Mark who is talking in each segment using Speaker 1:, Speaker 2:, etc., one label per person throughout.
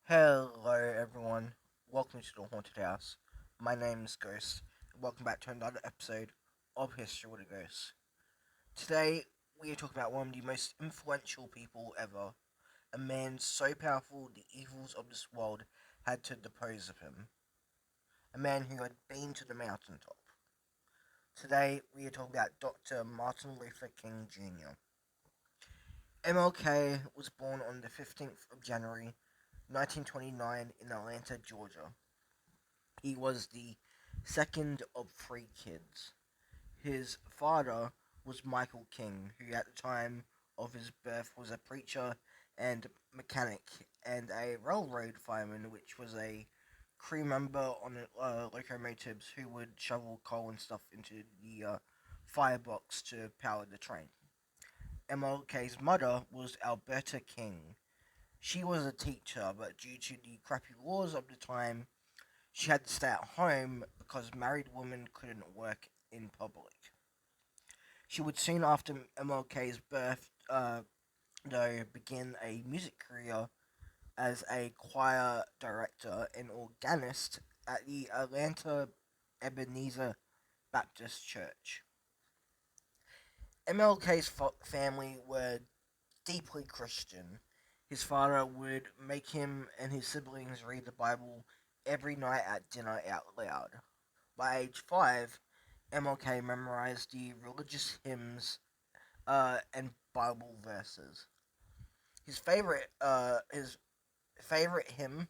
Speaker 1: Hello, everyone. Welcome to the Haunted House. My name is Ghost, and welcome back to another episode of History with a Ghost. Today, we are talking about one of the most influential people ever, a man so powerful the evils of this world had to depose of him, a man who had been to the mountaintop. Today, we are talking about Dr. Martin Luther King Jr. MLK was born on the 15th of January 1929 in Atlanta, Georgia. He was the second of three kids. His father was Michael King, who at the time of his birth was a preacher and mechanic and a railroad fireman, which was a crew member on locomotives who would shovel coal and stuff into the firebox to power the train. MLK's mother was Alberta King. She was a teacher, but due to the crappy laws of the time, she had to stay at home because married women couldn't work in public. She would soon after MLK's birth, though, begin a music career as a choir director and organist at the Atlanta Ebenezer Baptist Church. MLK's family were deeply Christian. His father would make him and his siblings read the Bible every night at dinner out loud. By age 5, MLK memorized the religious hymns and Bible verses. His favorite hymn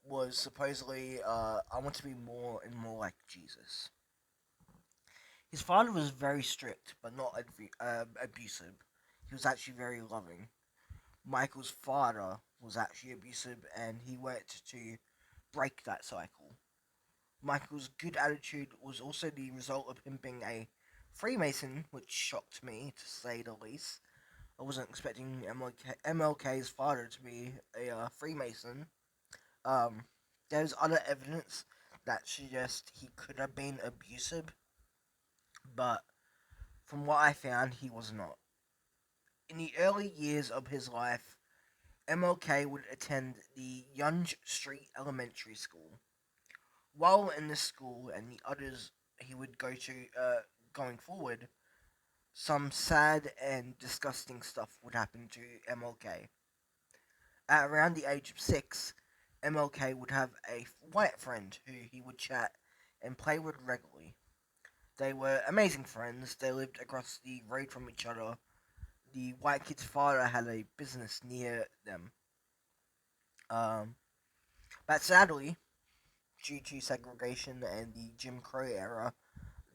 Speaker 1: was supposedly "I want to be more and more like Jesus." His father was very strict, but not abusive. He was actually very loving. Michael's father was actually abusive, and he worked to break that cycle. Michael's good attitude was also the result of him being a Freemason, which shocked me to say the least. I wasn't expecting MLK's father to be a Freemason. Um, there's other evidence that suggests he could have been abusive, but from what I found, he was not. In the early years of his life, MLK would attend the Yonge Street Elementary School. While in this school and the others he would go to going forward, some sad and disgusting stuff would happen to MLK. At around the age of 6, MLK would have a white friend who he would chat and play with regularly. They were amazing friends. They lived across the road from each other. The white kid's father had a business near them. Um, but sadly, due to segregation and the Jim Crow era,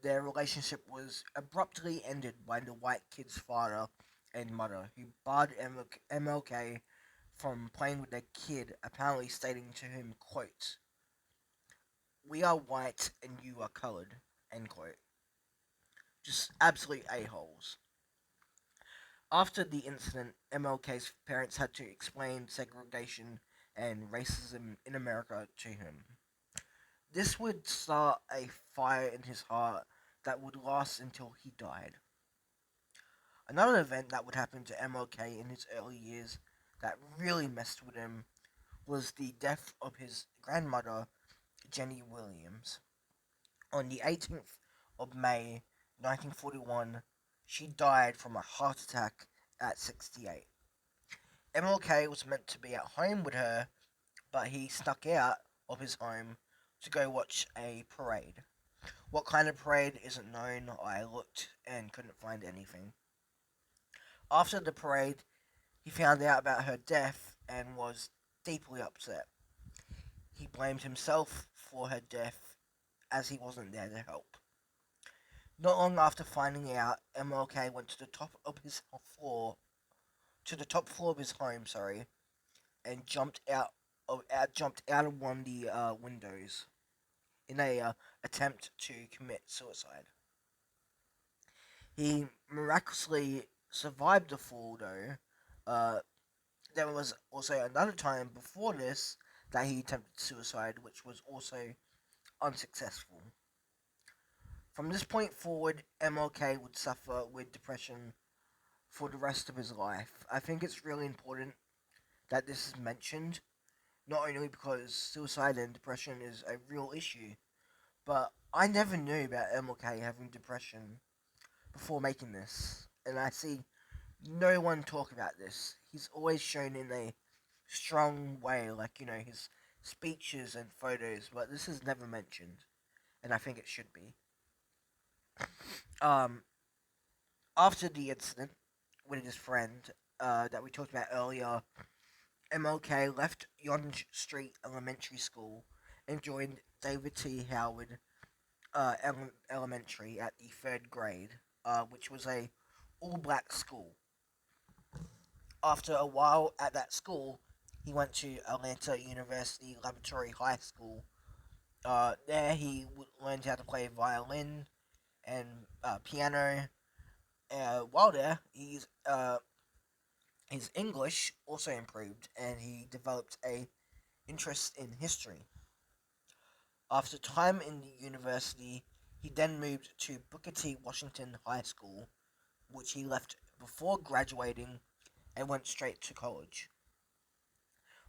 Speaker 1: their relationship was abruptly ended by the white kid's father and mother, who barred MLK from playing with their kid, apparently stating to him, quote, "We are white and you are colored," end quote. Just absolute a-holes. After the incident, MLK's parents had to explain segregation and racism in America to him. This would start a fire in his heart that would last until he died. Another event that would happen to MLK in his early years that really messed with him was the death of his grandmother, Jenny Williams. On the 18th of May 1941, she died from a heart attack at 68. MLK was meant to be at home with her, but he snuck out of his home to go watch a parade. What kind of parade isn't known. I looked and couldn't find anything. After the parade, he found out about her death and was deeply upset. He blamed himself for her death as he wasn't there to help. Not long after finding out, MLK went to the top of his floor, to the top floor of his home, sorry, and jumped out of one of the windows in a attempt to commit suicide. He miraculously survived the fall, though. Uh, there was also another time before this that he attempted suicide, which was also unsuccessful. From this point forward, MLK would suffer with depression for the rest of his life. I think it's really important that this is mentioned not only because suicide and depression is a real issue, but I never knew about MLK having depression before making this, and I see no one talk about this. He's always shown in a strong way, like his speeches and photos, but this is never mentioned, and I think it should be. Um, After the incident with his friend that we talked about earlier, MLK left Yonge Street Elementary School and joined David T. Howard Elementary at the third grade, which was a all-black school. After a while at that school, he went to Atlanta University Laboratory High School. There, he learned how to play violin and piano. While there, his English also improved, and he developed a interest in history. After time in the university, he then moved to Booker T. Washington High School, which he left before graduating and went straight to college.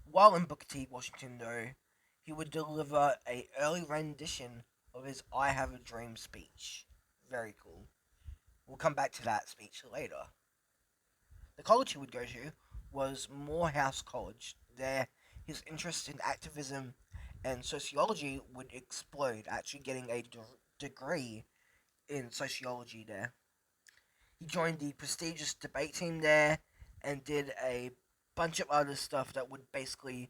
Speaker 1: While in Booker T. Washington, though, he would deliver a early rendition of his "I Have a Dream" speech. Very cool. We'll come back to that speech later. The college he would go to was Morehouse College. There, his interest in activism and sociology would explode, actually getting a degree in sociology there. He joined the prestigious debate team there and did a bunch of other stuff that would basically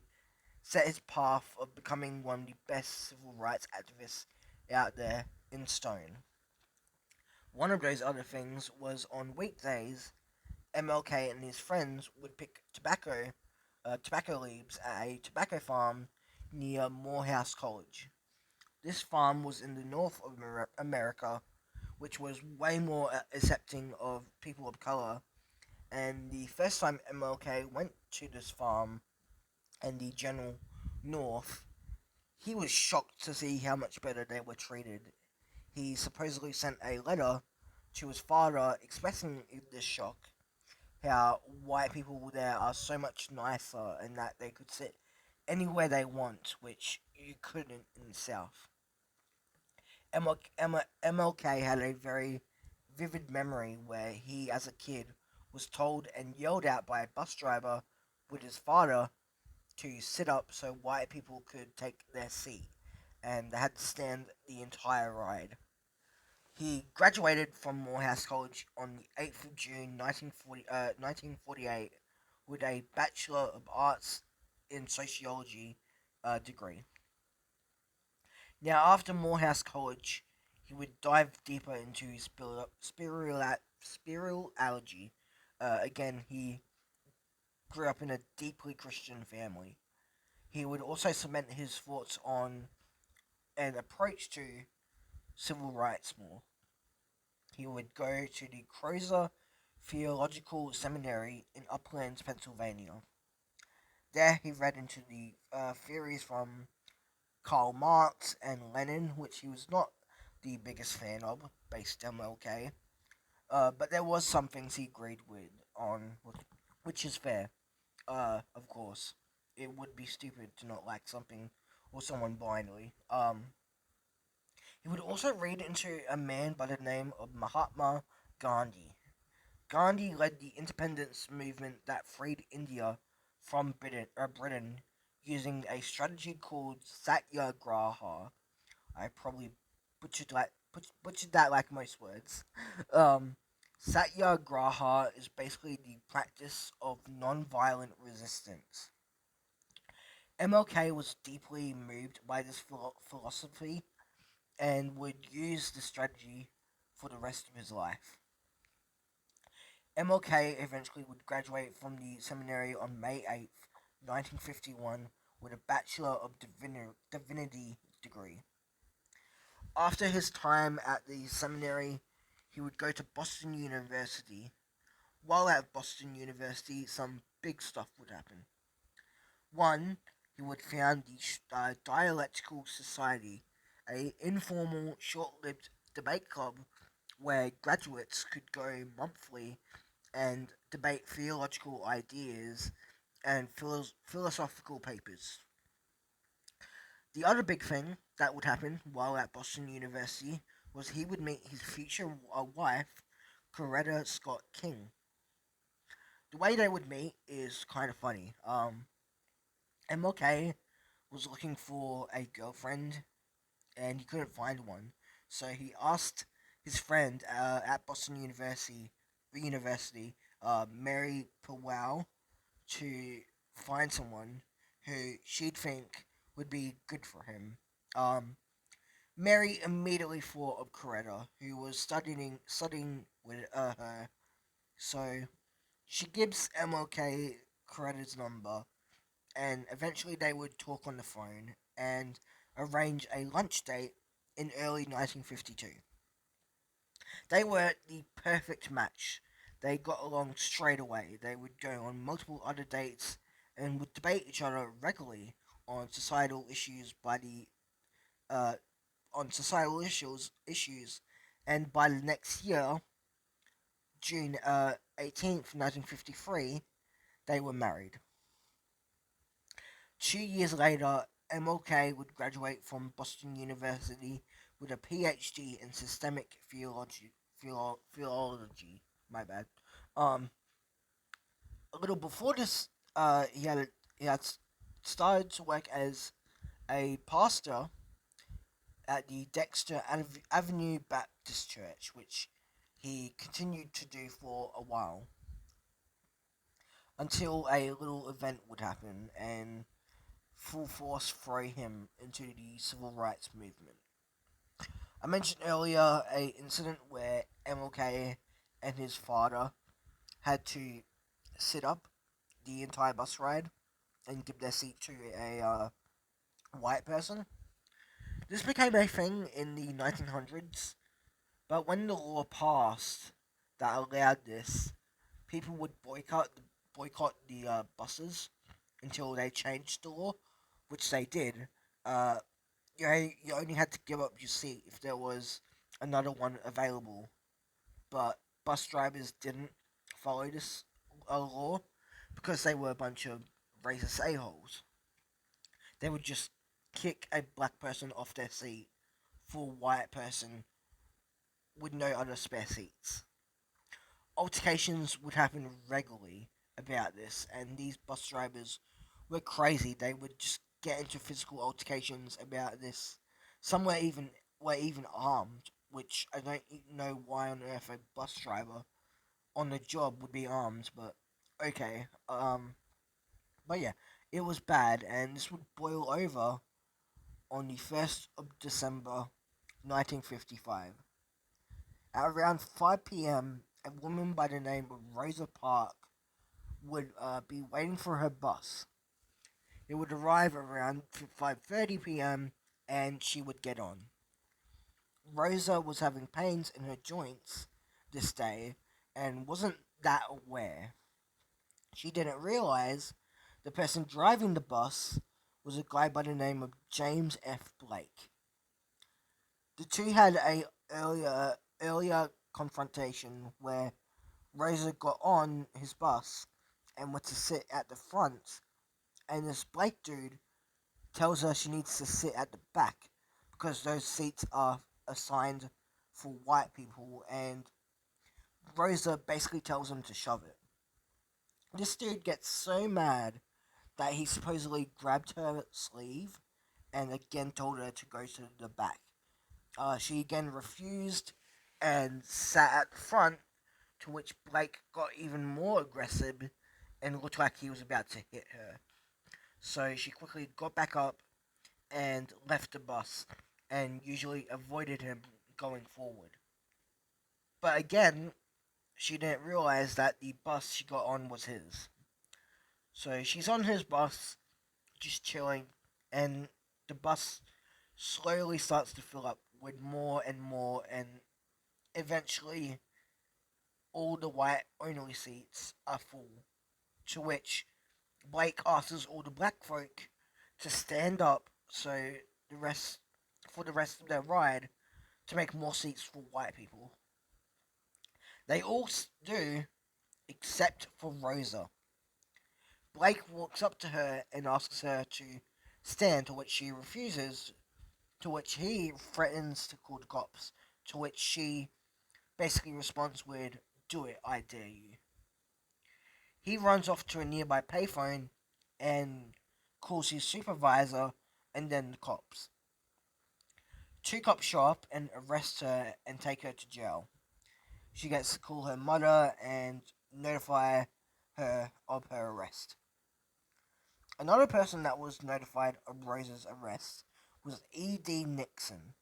Speaker 1: set his path of becoming one of the best civil rights activists out there in stone. One of those other things was on weekdays, MLK and his friends would pick tobacco leaves at a tobacco farm near Morehouse College. This farm was in the north of America, which was way more accepting of people of color. And the first time MLK went to this farm in the general north, he was shocked to see how much better they were treated. He supposedly sent a letter to his father expressing this shock, how white people there are so much nicer and that they could sit anywhere they want, which you couldn't in the South. MLK had a very vivid memory where he, as a kid, was told and yelled at by a bus driver with his father to sit up so white people could take their seat, and they had to stand the entire ride. He graduated from Morehouse College on the 8th of June 1948 with a Bachelor of Arts in Sociology degree. Now, after Morehouse College, he would dive deeper into his spirituality. Again, he grew up in a deeply Christian family. He would also cement his thoughts on an approach to civil rights more. He would go to the Crozer Theological Seminary in Uplands, Pennsylvania. There, he read into the theories from Karl Marx and Lenin, which he was not the biggest fan of, based MLK. But there was some things he agreed with on, which is fair. Of course, it would be stupid to not like something or someone blindly. He would also read into a man by the name of Mahatma Gandhi. Gandhi led the independence movement that freed India from Britain using a strategy called Satyagraha. I probably butchered that like most words. Um, Satyagraha is basically the practice of non-violent resistance. MLK was deeply moved by this philosophy and would use the strategy for the rest of his life. MLK eventually would graduate from the seminary on May 8th, 1951, with a Bachelor of Divinity degree. After his time at the seminary, he would go to Boston University. While at Boston University, some big stuff would happen. One, he would found the Dialectical Society, a informal, short-lived debate club where graduates could go monthly and debate theological ideas and philosophical papers. The other big thing that would happen while at Boston University was he would meet his future wife, Coretta Scott King. The way they would meet is kind of funny. MLK was looking for a girlfriend and he couldn't find one, so he asked his friend at Boston University, Mary Powell, to find someone who she'd think would be good for him. Um, Mary immediately thought of Coretta, who was studying with her. So she gives MLK Coretta's number, and eventually they would talk on the phone and arrange a lunch date in early 1952. They were the perfect match. They got along straight away. They would go on multiple other dates and would debate each other regularly on societal issues by the uh, on societal issues, and by the next year, June 18th, 1953, they were married. 2 years later, MLK would graduate from Boston University with a PhD in systemic theology. My bad. Um, a little before this, he had started to work as a pastor at the Dexter Avenue Baptist Church, which he continued to do for a while until a little event would happen and full force throw him into the civil rights movement. I mentioned earlier a incident where MLK and his father had to sit up the entire bus ride and give their seat to a white person. This became a thing in the 1900s, but when the law passed that allowed this, people would boycott the buses until they changed the law, which they did. Uh, you only had to give up your seat if there was another one available, but bus drivers didn't follow this law because they were a bunch of racist a-holes. They would just kick a black person off their seat for a white person with no other spare seats. Altercations would happen regularly about this, and these bus drivers were crazy. They would just get into physical altercations about this. Some were even armed, which I don't know why on earth a bus driver on the job would be armed, but okay. But yeah, it was bad, and this would boil over on the 1st of December 1955. At around 5 p.m., a woman by the name of Rosa Park would be waiting for her bus. It would arrive around 5:30 p.m. and she would get on. Rosa was having pains in her joints this day and wasn't that aware. She didn't realize the person driving the bus was a guy by the name of James F. Blake. The two had a earlier confrontation where Rosa got on his bus and went to sit at the front, and this Blake dude tells her she needs to sit at the back because those seats are assigned for white people, and Rosa basically tells him to shove it. This dude gets so mad that he supposedly grabbed her sleeve and again told her to go to the back. She again refused and sat at the front, to which Blake got even more aggressive and looked like he was about to hit her. So she quickly got back up and left the bus and usually avoided him going forward. But again, she didn't realize that the bus she got on was his. So she's on his bus, just chilling, and the bus slowly starts to fill up with more and more, and eventually all the white only seats are full. To which Blake asks all the black folk to stand up so the rest for the rest of their ride to make more seats for white people. They all do except for Rosa. Blake walks up to her and asks her to stand, to which she refuses, to which he threatens to call the cops, to which she basically responds with, "Do it, I dare you." He runs off to a nearby payphone and calls his supervisor and then the cops. Two cops show up and arrest her and take her to jail. She gets to call her mother and notify her of her arrest. Another person that was notified of Rose's arrest was E.D. Nixon.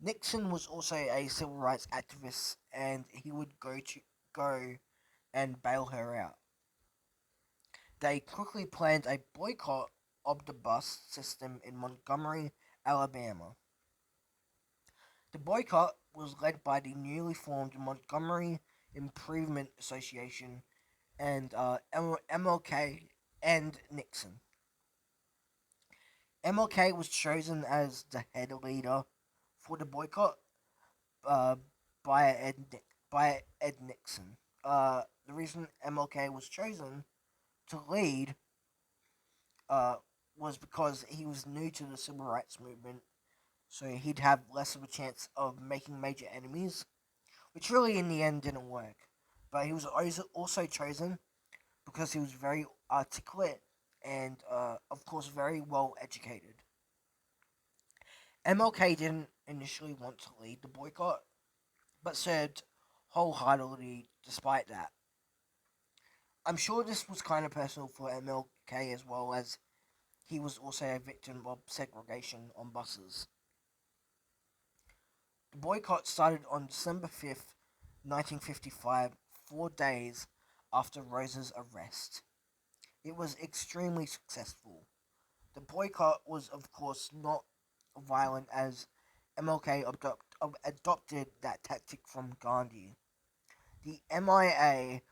Speaker 1: Nixon was also a civil rights activist, and he would go and bail her out. They quickly planned a boycott of the bus system in Montgomery, Alabama. The boycott was led by the newly formed Montgomery Improvement Association and MLK and Nixon. MLK was chosen as the head leader for the boycott uh, by Ed Nixon. The reason MLK was chosen to lead uh, was because he was new to the civil rights movement, so he'd have less of a chance of making major enemies, which really in the end didn't work. But he was also chosen because he was very articulate and, of course, very well educated. MLK didn't initially want to lead the boycott, but served wholeheartedly despite that. I'm sure this was kind of personal for MLK as well, as he was also a victim of segregation on buses. The boycott started on December 5th, 1955, 4 days after Rose's arrest. It was extremely successful. The boycott was, of course, not violent, as MLK adopted that tactic from Gandhi. The MIA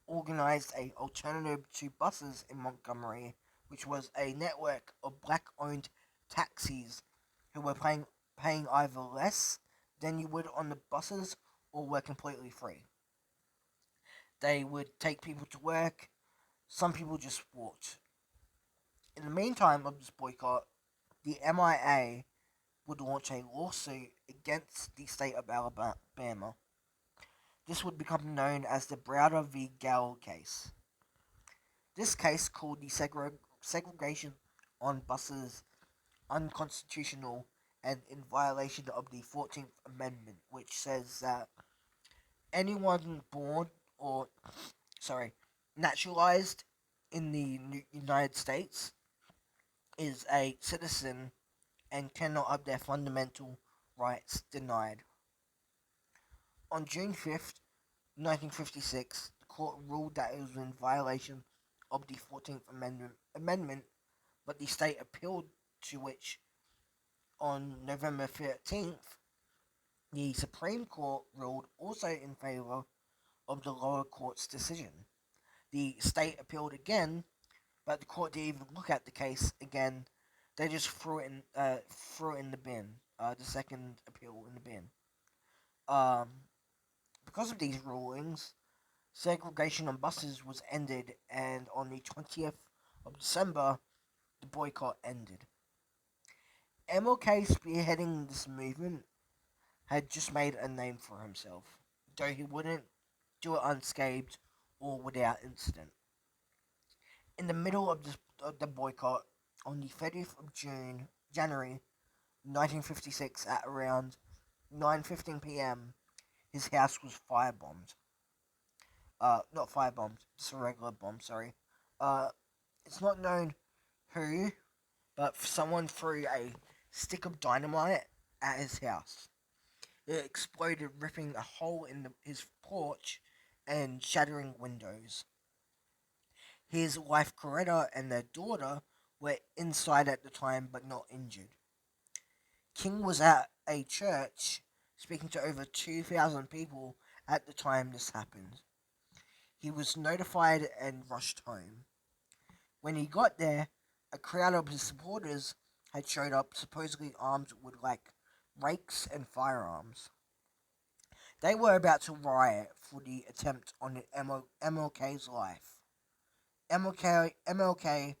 Speaker 1: organized a alternative to buses in Montgomery, which was a network of black-owned taxis who were paying either less than you would on the buses or were completely free. They would take people to work. Some people just walked. In the meantime of this boycott, the MIA would launch a lawsuit against the state of Alabama. This would become known as the Browder v. Gell case. This case, called the segregation on buses unconstitutional and in violation of the 14th Amendment, which says that anyone born or, sorry, naturalized in the United States is a citizen and cannot have their fundamental rights denied. On June 5th, 1956, the court ruled that it was in violation of the 14th Amendment, but the state appealed, to which on November 13th, the Supreme Court ruled also in favor of the lower court's decision. The state appealed again, but the court didn't even look at the case again. They just threw it in the bin. The second appeal in the bin. Um, because of these rulings, segregation on buses was ended, and on the 20th of December, the boycott ended. MLK, spearheading this movement, had just made a name for himself, though he wouldn't do it unscathed or without incident. In the middle of the boycott, on the 30th of January 1956, at around 9:15 p.m., his house was firebombed. Not firebombed, just a regular bomb. Sorry. Uh, it's not known who, but someone threw a stick of dynamite at his house. It exploded, ripping a hole in his porch and shattering windows. His wife Coretta and their daughter were inside at the time but not injured. King was at a church speaking to over 2,000 people at the time this happened. He was notified and rushed home. When he got there, a crowd of his supporters had showed up, supposedly armed with rakes and firearms. They were about to riot for the attempt on MLK's life. MLK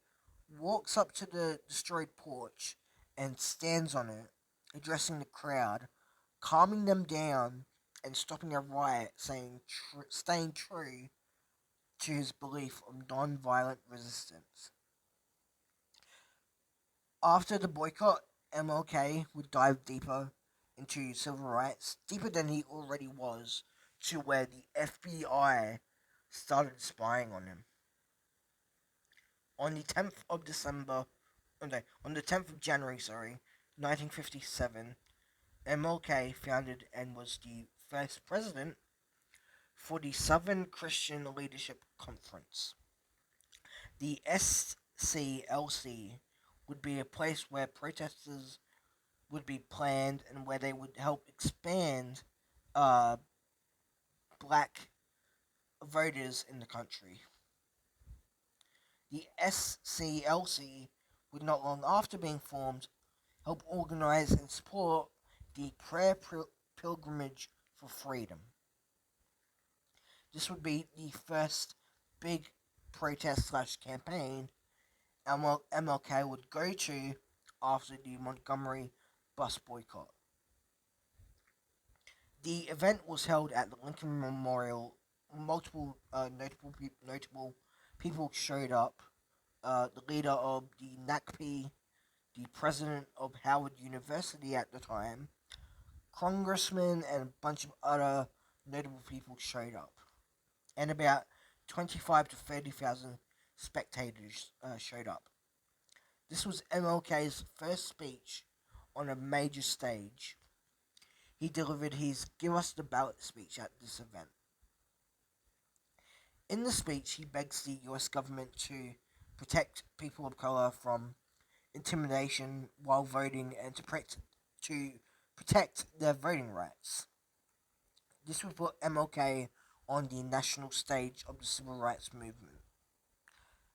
Speaker 1: walks up to the destroyed porch and stands on it, addressing the crowd, calming them down and stopping a riot, staying true to his belief of non-violent resistance. After the boycott, MLK would dive deeper into civil rights, deeper than he already was, to where the FBI started spying on him. On the 10th of December, oh no, on the 10th of January, 1957, MLK founded and was the first president for the Southern Christian Leadership Conference. The SCLC would be a place where protesters would be planned and where they would help expand uh, black voters in the country. The SCLC would not long after being formed help organize and support the pilgrimage for freedom. This would be the first big protest slash campaign MLK would go to after the Montgomery bus boycott. The event was held at the Lincoln Memorial. Multiple notable people showed up. The leader of the NACP, the president of Howard University at the time, congressmen, and a bunch of other notable people showed up. And about 25 to 30,000 spectators showed up. This was MLK's first speech on a major stage. He delivered his Give Us the Ballot speech at this event. In the speech, he begs the US government to protect people of color from intimidation while voting and to protect their voting rights. This would put MLK on the national stage of the civil rights movement.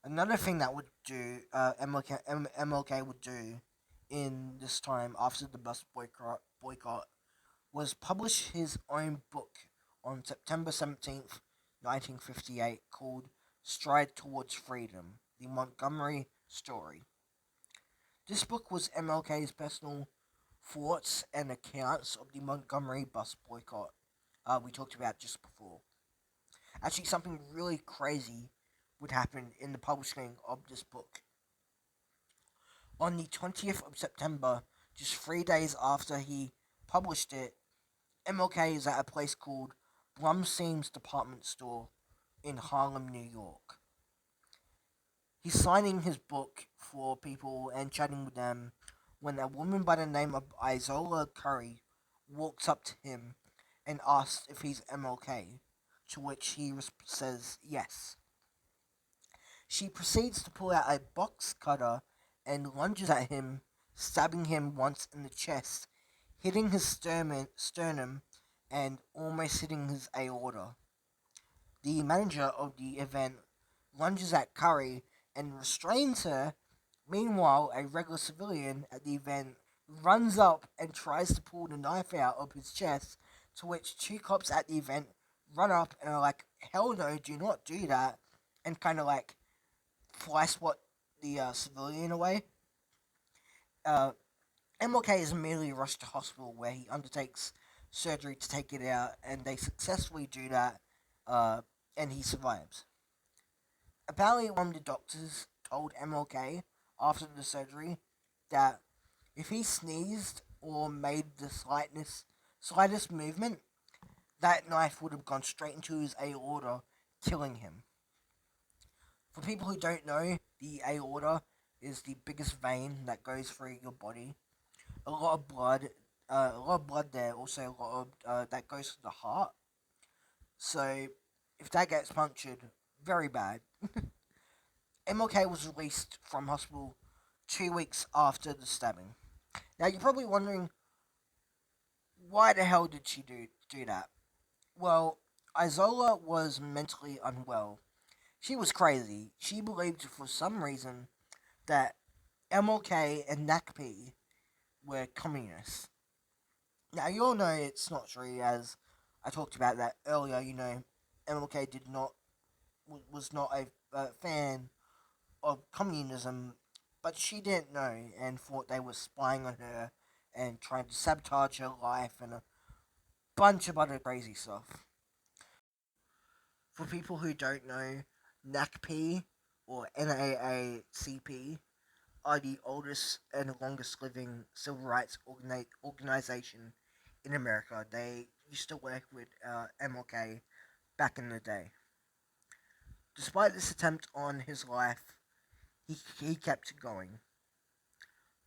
Speaker 1: Another thing that would do MLK would do in this time after the bus boycott was publish his own book on September 17th, 1958, called Stride Towards Freedom, The Montgomery Story. This book was MLK's personal thoughts and accounts of the Montgomery bus boycott we talked about just before. Actually, something really crazy would happen in the publishing of this book. On the 20th of September, just 3 days after he published it, MLK is at a place called Blumstein's Department Store in Harlem, New York. He's signing his book for people and chatting with them when a woman by the name of Isola Curry walks up to him and asks if he's MLK, to which he says yes. She proceeds to pull out a box cutter and lunges at him, stabbing him once in the chest, hitting his sternum and almost hitting his aorta. The manager of the event lunges at Curry and restrains her. Meanwhile, a regular civilian at the event runs up and tries to pull the knife out of his chest, to which two cops at the event run up and are like, hell no, do not do that, and kind of like fly swat the civilian away. Uh, MLK is immediately rushed to hospital where he undertakes surgery to take it out, and they successfully do that, and he survives. Apparently, one of the doctors told MLK after the surgery that if he sneezed or made the slightest movement, that knife would have gone straight into his aorta, killing him. For people who don't know, the aorta is the biggest vein that goes through your body. A lot of blood there. Also, a lot of that goes to the heart. So, if that gets punctured, very bad. MLK was released from hospital 2 weeks after the stabbing. Now, you're probably wondering, why the hell did she do that? Well, Isola was mentally unwell. She was crazy. She believed for some reason that MLK and NACP were communists. Now, you all know it's not true, as I talked about that earlier. MLK was not a fan of communism, but she didn't know and thought they were spying on her and trying to sabotage her life and a bunch of other crazy stuff. For people who don't know, NACP or NAACP are the oldest and longest living civil rights organization in America. They used to work with MLK back in the day. Despite this attempt on his life, he kept going.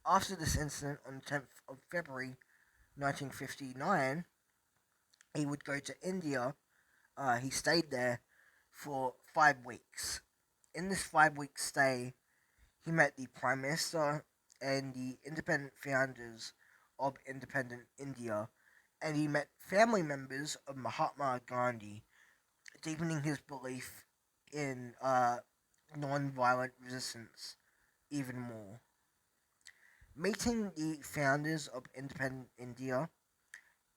Speaker 1: After this incident on the 10th of February 1959, he would go to India. He stayed there for 5 weeks. In this 5 week stay, he met the Prime Minister and the independent founders of independent India, and he met family members of Mahatma Gandhi, deepening his belief in non-violent resistance even more. Meeting the founders of independent India,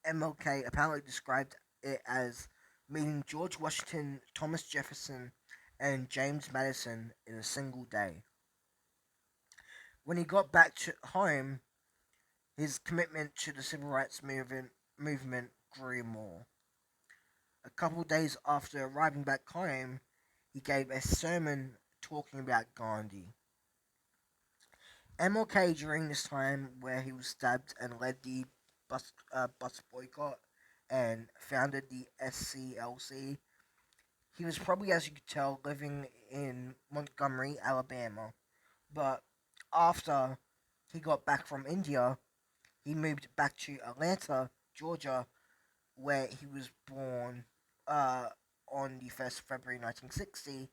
Speaker 1: MLK apparently described it as meeting George Washington, Thomas Jefferson, and James Madison in a single day. When he got back to home, his commitment to the civil rights movement grew more. A couple of days after arriving back home, he gave a sermon talking about Gandhi. MLK during this time, where he was stabbed and led the bus boycott and founded the SCLC, he was probably, as you could tell, living in Montgomery, Alabama. But after he got back from India, he moved back to Atlanta, Georgia, where he was born uh, on the 1st of February 1960.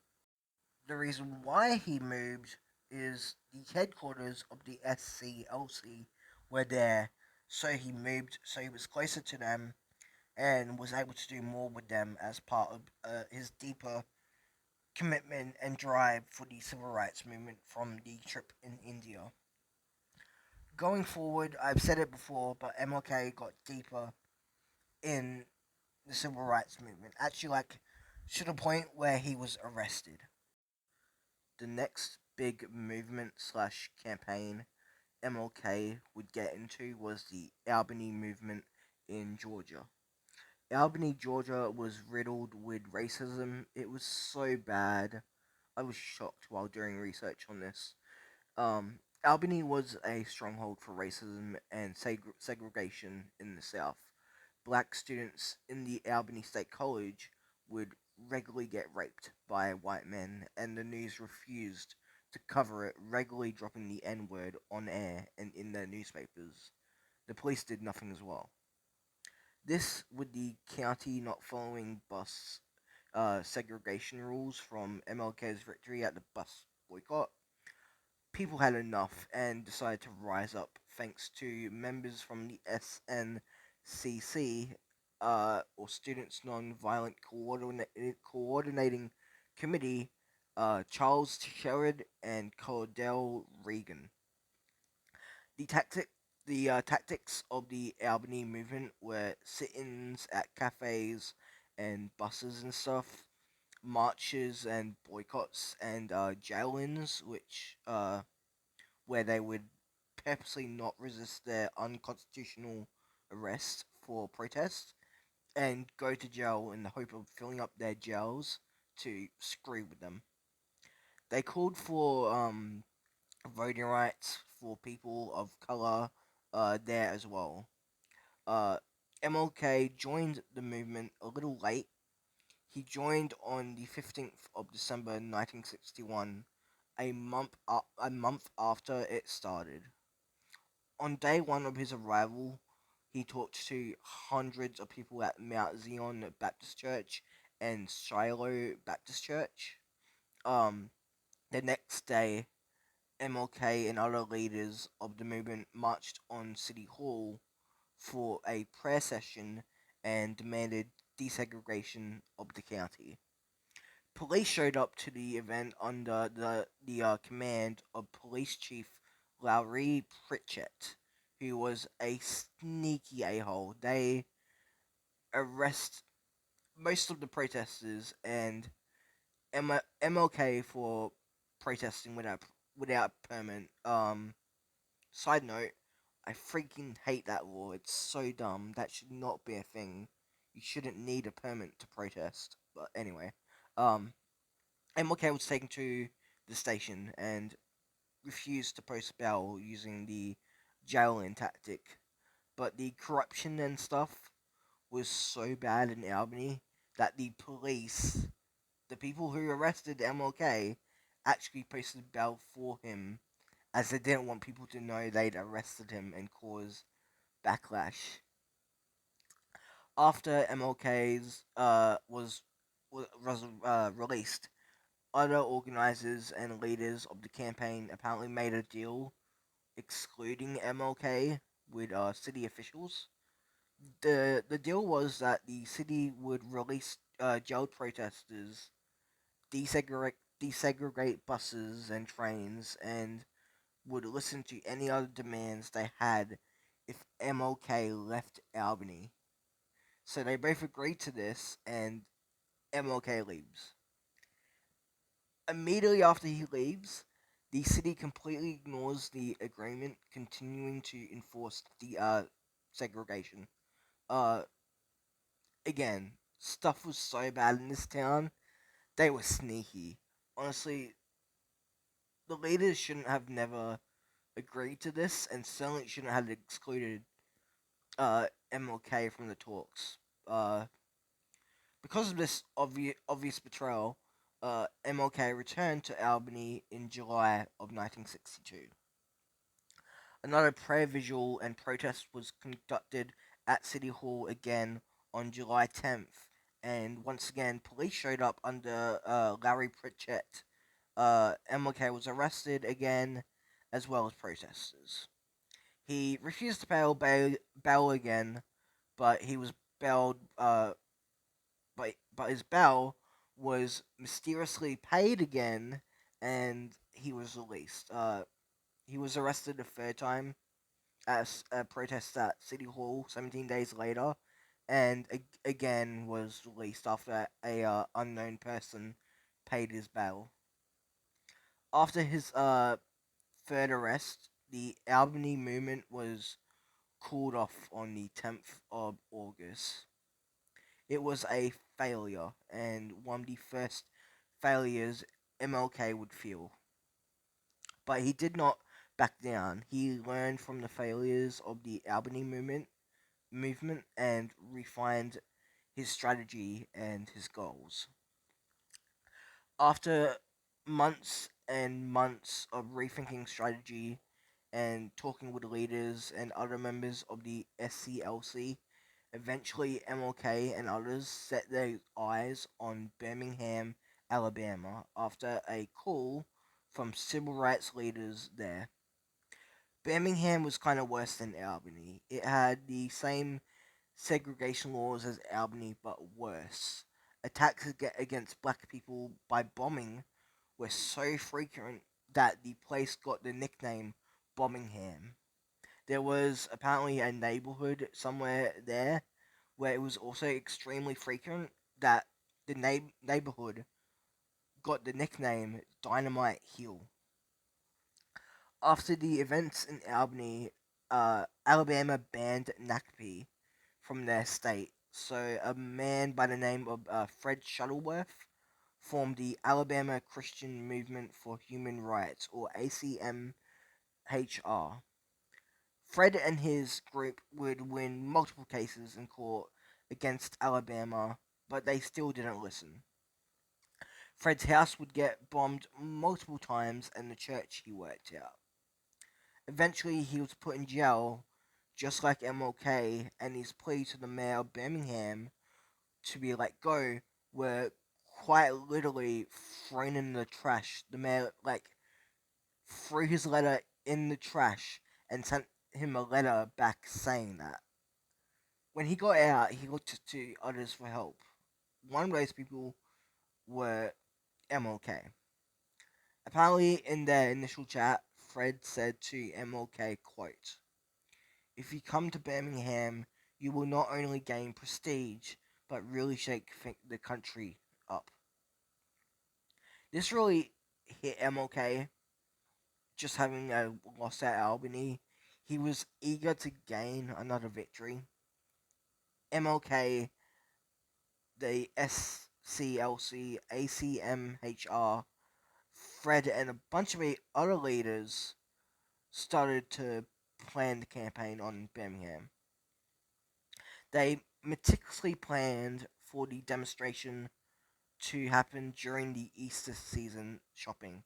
Speaker 1: The reason why he moved is the headquarters of the SCLC were there, so he moved so he was closer to them and was able to do more with them as part of his deeper commitment and drive for the civil rights movement from the trip in India. Going forward, I've said it before, but MLK got deeper in the civil rights movement. Actually, like, to the point where he was arrested. The next big movement slash campaign MLK would get into was the Albany movement in Georgia. Albany, Georgia was riddled with racism. It was so bad. I was shocked while doing research on this. Albany was a stronghold for racism and segregation in the South. Black students in the Albany State College would regularly get raped by white men, and the news refused to cover it, regularly dropping the N word on air and in their newspapers. The police did nothing as well. This, with the county not following bus segregation rules from MLK's victory at the bus boycott, people had enough and decided to rise up thanks to members from the SNCC, or Students Nonviolent Coordinating Committee, Charles Sherrod and Cordell Regan. The tactics of the Albany movement were sit-ins at cafes and buses and stuff, marches and boycotts and jail-ins, which where they would purposely not resist their unconstitutional arrest for protest and go to jail in the hope of filling up their jails to screw with them. They called for voting rights for people of color there as well. Uh, MLK joined the movement a little late. He joined on the 15th of December 1961, a month after it started. On day one of his arrival, he talked to hundreds of people at Mount Zion Baptist Church and Shiloh Baptist Church. Um, the next day, MLK and other leaders of the movement marched on City Hall for a prayer session and demanded desegregation of the county. Police showed up to the event under the command of Police Chief Lowry Pritchett, who was a sneaky a-hole. They arrest most of the protesters and MLK for protesting without without permit. Side note, I freaking hate that law. It's so dumb. That should not be a thing. You shouldn't need a permit to protest. But anyway, um, MLK was taken to the station and refused to post bail using the jailing tactic. But the corruption and stuff was so bad in Albany that the police, the people who arrested MLK, actually posted bail for him as they didn't want people to know they'd arrested him and cause backlash. After MLK's was released, other organizers and leaders of the campaign apparently made a deal excluding MLK with city officials. The deal was that the city would release jailed protesters, desegregate buses and trains, and would listen to any other demands they had if MLK left Albany. So they both agreed to this, and MLK leaves. Immediately after he leaves, the city completely ignores the agreement, continuing to enforce the segregation. Uh, Again, stuff was so bad in this town. They were sneaky. Honestly, the leaders shouldn't have never agreed to this, and certainly shouldn't have excluded MLK from the talks. Uh, because of this obvious betrayal, MLK returned to Albany in July of 1962. Another prayer vigil and protest was conducted at City Hall again on July 10th, and once again, police showed up under Larry Pritchett. MLK was arrested again, as well as protesters. He refused to bail again, but he was bailed. But his bail was mysteriously paid again, and he was released. He was arrested a third time at a protest at City Hall 17 days later, and again was released after a unknown person paid his bail. After his third arrest, the Albany movement was called off on the 10th of August. It was a failure, and one of the first failures MLK would feel. But he did not back down. He learned from the failures of the Albany movement and refined his strategy and his goals. After months and months of rethinking strategy and talking with leaders and other members of the SCLC, eventually MLK and others set their eyes on Birmingham, Alabama, after a call from civil rights leaders there. Birmingham was kind of worse than Albany. It had the same segregation laws as Albany, but worse. Attacks against black people by bombing were so frequent that the place got the nickname Bombingham. There was apparently a neighborhood somewhere there where it was also extremely frequent that the neighborhood got the nickname Dynamite Hill. After the events in Albany, Alabama banned NACP from their state. So a man by the name of Fred Shuttleworth formed the Alabama Christian Movement for Human Rights, or ACMHR. Fred and his group would win multiple cases in court against Alabama, but they still didn't listen. Fred's house would get bombed multiple times and the church he worked at. Eventually, he was put in jail, just like MLK, and his plea to the mayor of Birmingham to be let go were quite literally thrown in the trash. The mayor, threw his letter in the trash and sent him a letter back saying that. When he got out, he looked to others for help. One of those people were MLK. Apparently, in their initial chat, Fred said to MLK, quote, "If you come to Birmingham, you will not only gain prestige, but really shake the country up." This really hit MLK just having a loss at Albany, he was eager to gain another victory. MLK, the SCLC, ACMHR, Fred, and a bunch of other leaders started to plan the campaign on Birmingham. They meticulously planned for the demonstration to happen during the Easter season shopping.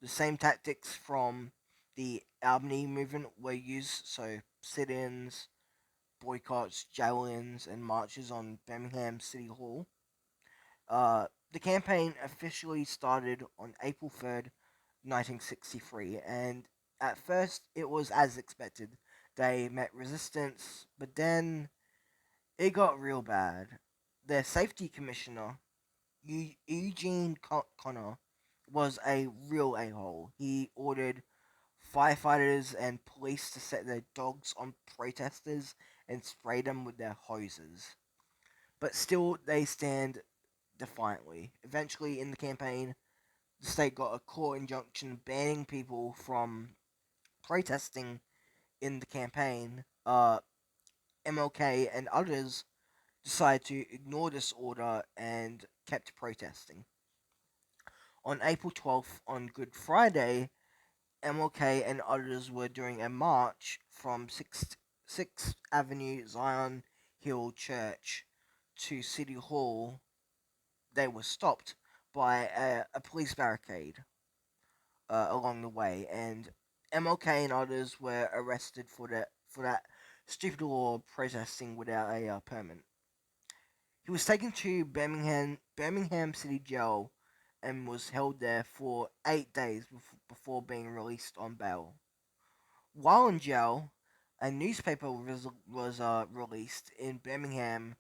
Speaker 1: The same tactics from the Albany movement were used, so sit-ins, boycotts, jail-ins, and marches on Birmingham City Hall. The campaign officially started on April 3rd, 1963, and at first it was as expected. They met resistance, but then it got real bad. Their safety commissioner, Eugene Connor, was a real a-hole. He ordered firefighters and police to set their dogs on protesters and spray them with their hoses. But still, they stand defiantly. Eventually, in the campaign, the state got a court injunction banning people from protesting in the campaign. MLK and others decided to ignore this order and kept protesting. On April 12th, on Good Friday, MLK and others were doing a march from 6th Avenue Zion Hill Church to City Hall. They were stopped by a police barricade along the way, and MLK and others were arrested for that stupid law protesting without a permit. He was taken to Birmingham City Jail and was held there for 8 days before being released on bail. While in jail, a newspaper was released in Birmingham,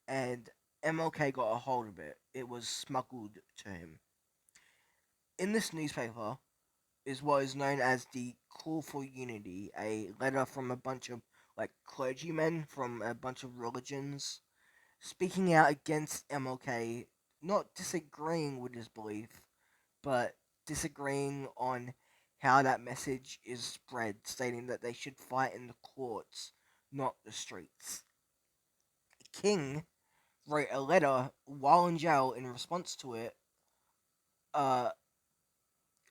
Speaker 1: and MLK got a hold of it. It was smuggled to him. In this newspaper is what is known as the Call for Unity, a letter from a bunch of clergymen from a bunch of religions speaking out against MLK, not disagreeing with his belief, but disagreeing on how that message is spread, stating that they should fight in the courts, not the streets. King wrote a letter while in jail in response to it. Uh,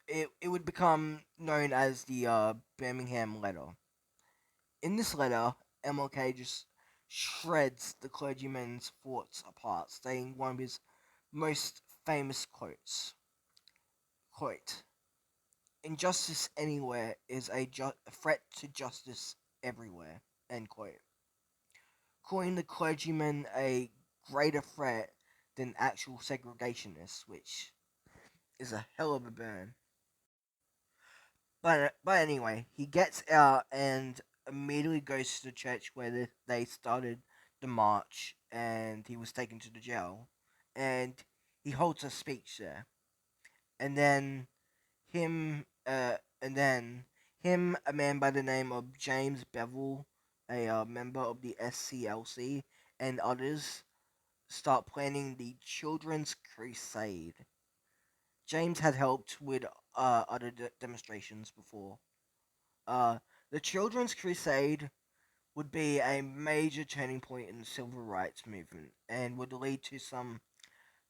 Speaker 1: it would become known as the Birmingham letter. In this letter, MLK just shreds the clergyman's thoughts apart, stating one of his most famous quotes. Quote, "Injustice anywhere is a threat to justice everywhere." End quote. Calling the clergyman a greater threat than actual segregationists, which is a hell of a burn. But anyway, he gets out and immediately goes to the church where they started the march, and he was taken to the jail, and he holds a speech there, and then a man by the name of James Bevel, a member of the SCLC, and others start planning the Children's Crusade. James had helped with other demonstrations before. The Children's Crusade would be a major turning point in the civil rights movement and would lead to some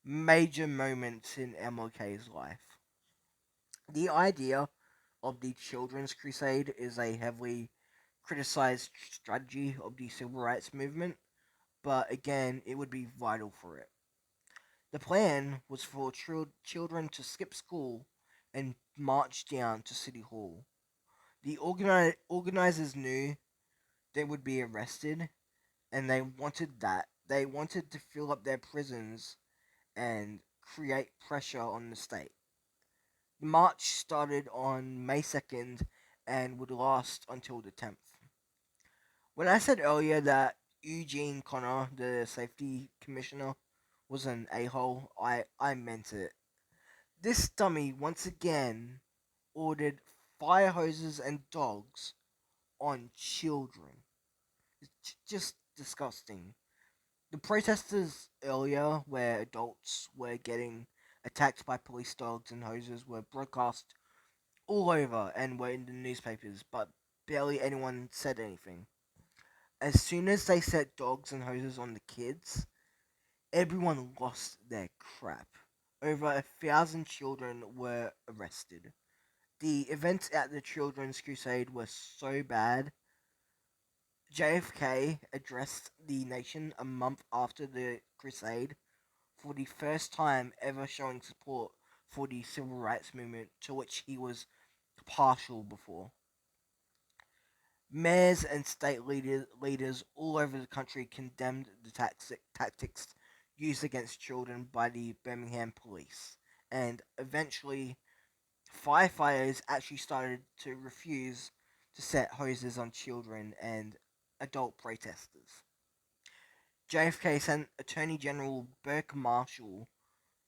Speaker 1: major moments in MLK's life. The idea of the Children's Crusade is a heavily criticized strategy of the civil rights movement, but again, it would be vital for it. The plan was for children to skip school and march down to City Hall. The organizers knew they would be arrested, and they wanted that. They wanted to fill up their prisons and create pressure on the state. The march started on May 2nd and would last until the 10th. When I said earlier that Eugene Connor, the safety commissioner, was an a-hole, I meant it. This dummy once again ordered fire hoses and dogs on children. It's just disgusting. The protesters earlier, where adults were getting attacked by police dogs and hoses, were broadcast all over and were in the newspapers, but barely anyone said anything. As soon as they set dogs and hoses on the kids, everyone lost their crap. Over 1,000 children were arrested. The events at the Children's Crusade were so bad. JFK addressed the nation a month after the crusade for the first time ever showing support for the civil rights movement to which he was partial before. Mayors and state leaders all over the country condemned the tactics used against children by the Birmingham police, and eventually, firefighters actually started to refuse to set hoses on children and adult protesters. JFK sent Attorney General Burke Marshall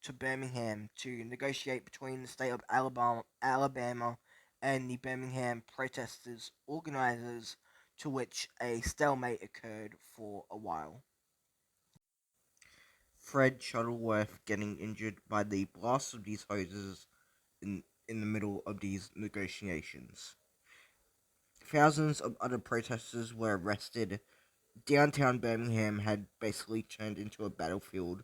Speaker 1: to Birmingham to negotiate between the state of Alabama and the Birmingham protesters' organizers, to which a stalemate occurred for a while. Fred Shuttleworth getting injured by the blast of these hoses in the middle of these negotiations. Thousands of other protesters were arrested. Downtown Birmingham had basically turned into a battlefield.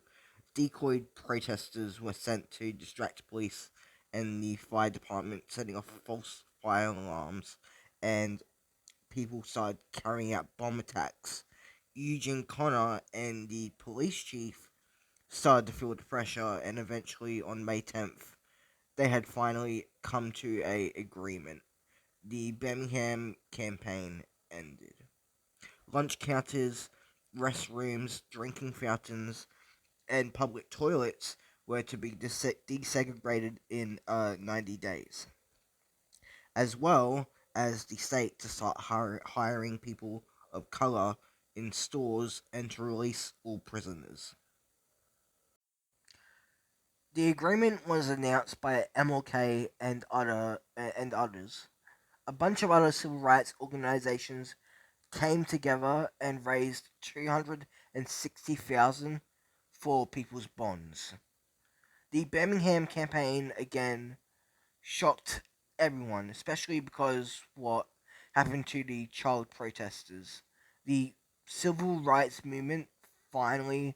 Speaker 1: Decoyed protesters were sent to distract police and the fire department, setting off false fire alarms, and people started carrying out bomb attacks. Eugene Connor and the police chief started to feel the pressure, and eventually on May 10th, they had finally come to a agreement. The Birmingham campaign ended. Lunch counters, restrooms, drinking fountains, and public toilets were to be desegregated in 90 days, as well as the state to start hiring people of color in stores and to release all prisoners. The agreement was announced by MLK and others. A bunch of other civil rights organizations came together and raised 260,000 for people's bonds. The Birmingham campaign again shocked everyone, especially because what happened to the child protesters. The civil rights movement finally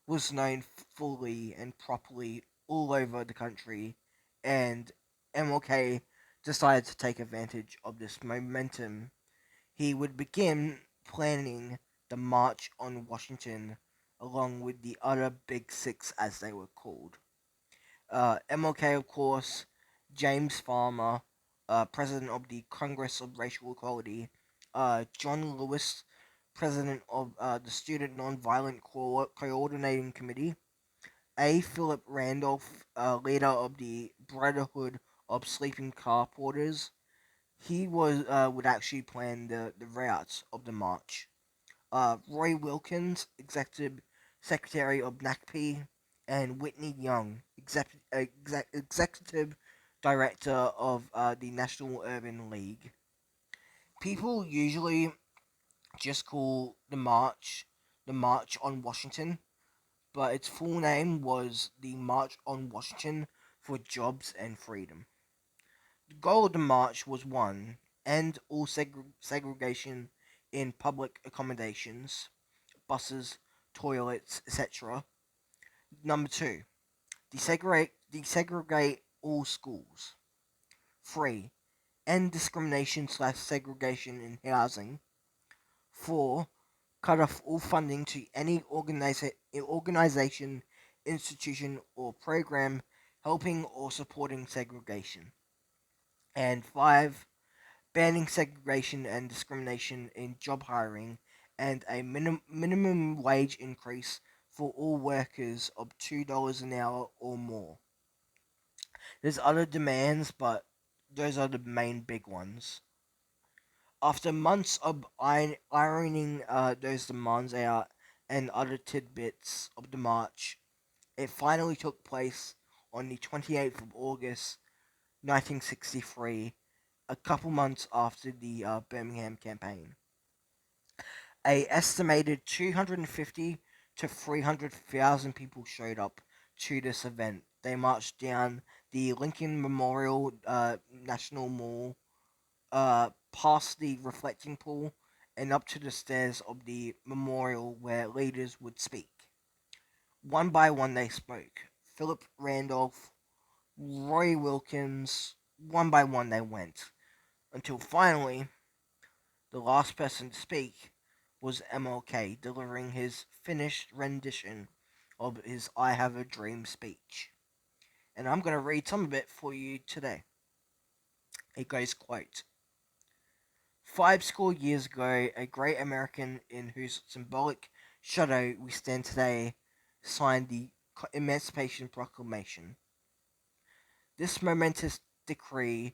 Speaker 1: was known fully and properly all over the country, and MLK decided to take advantage of this momentum. He would begin planning the March on Washington along with the other Big Six, as they were called. MLK, of course, James Farmer, President of the Congress of Racial Equality, John Lewis, President of the Student Nonviolent Coordinating Committee, A. Philip Randolph, leader of the Brotherhood of Sleeping Car Porters. He would actually plan the routes of the march. Roy Wilkins, Executive Secretary of NACP, and Whitney Young, Executive Director of the National Urban League. People usually just call the March on Washington, but its full name was the March on Washington for Jobs and Freedom. The goal of the march was one, end all segregation in public accommodations, buses, toilets, etc. Number two, desegregate all schools. 3. End discrimination slash segregation in housing. 4. Cut off all funding to any organization, institution, or program helping or supporting segregation. And 5. Banning segregation and discrimination in job hiring and a minimum wage increase for all workers of $2 an hour or more. There's other demands, but those are the main big ones. After months of ironing those demands out and other tidbits of the march, it finally took place on the 28th of August 1963, a couple months after the Birmingham campaign. A estimated 250 to 300,000 people showed up to this event. They marched down the Lincoln Memorial National Mall, past the reflecting pool, and up to the stairs of the memorial where leaders would speak. One by one they spoke. Philip Randolph, Roy Wilkins, one by one they went, until finally the last person to speak was MLK, delivering his finished rendition of his I Have a Dream speech. And I'm going to read some of it for you today. It goes, quote, 5 score years ago, a great American in whose symbolic shadow we stand today signed the Emancipation Proclamation. This momentous decree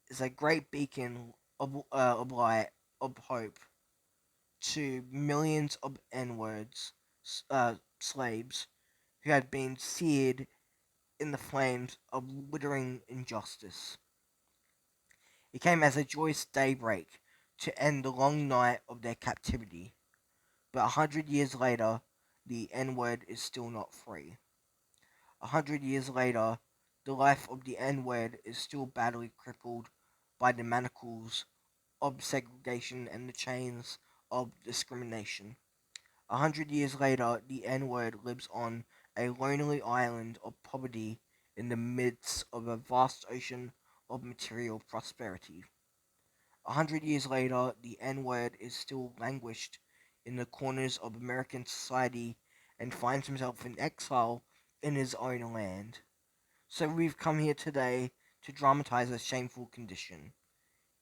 Speaker 1: is a great beacon of light, of hope, to millions of N-words, slaves, who had been seared in the flames of withering injustice. It came as a joyous daybreak to end the long night of their captivity. But 100 years later, the N-word is still not free. 100 years later, the life of the N-word is still badly crippled by the manacles of segregation and the chains of discrimination. 100 years later, the N-word lives on a lonely island of poverty in the midst of a vast ocean of material prosperity. 100 years later, the N-word is still languished in the corners of American society and finds himself in exile in his own land. So we've come here today to dramatize a shameful condition.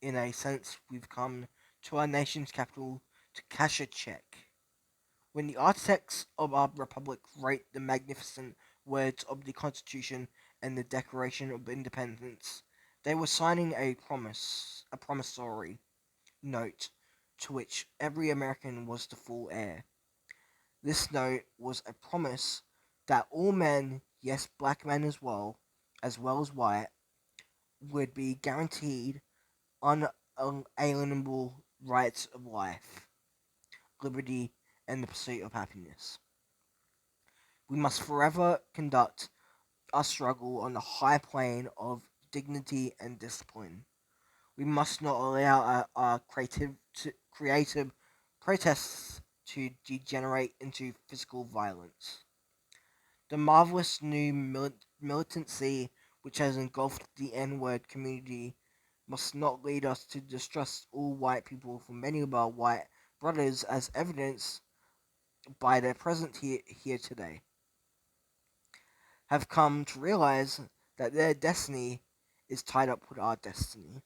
Speaker 1: In a sense, we've come to our nation's capital to cash a check. When the architects of our republic wrote the magnificent words of the Constitution and the Declaration of Independence, they were signing a promissory note to which every American was the full heir. This note was a promise that all men, yes, black men as well as white, would be guaranteed unalienable rights of life, liberty, and the pursuit of happiness. We must forever conduct our struggle on the high plane of dignity and discipline. We must not allow our creative protests to degenerate into physical violence. The marvelous new militancy which has engulfed the N-word community must not lead us to distrust all white people, for many of our white brothers, as evidenced by their presence here today, have come to realize that their destiny is tied up with our destiny.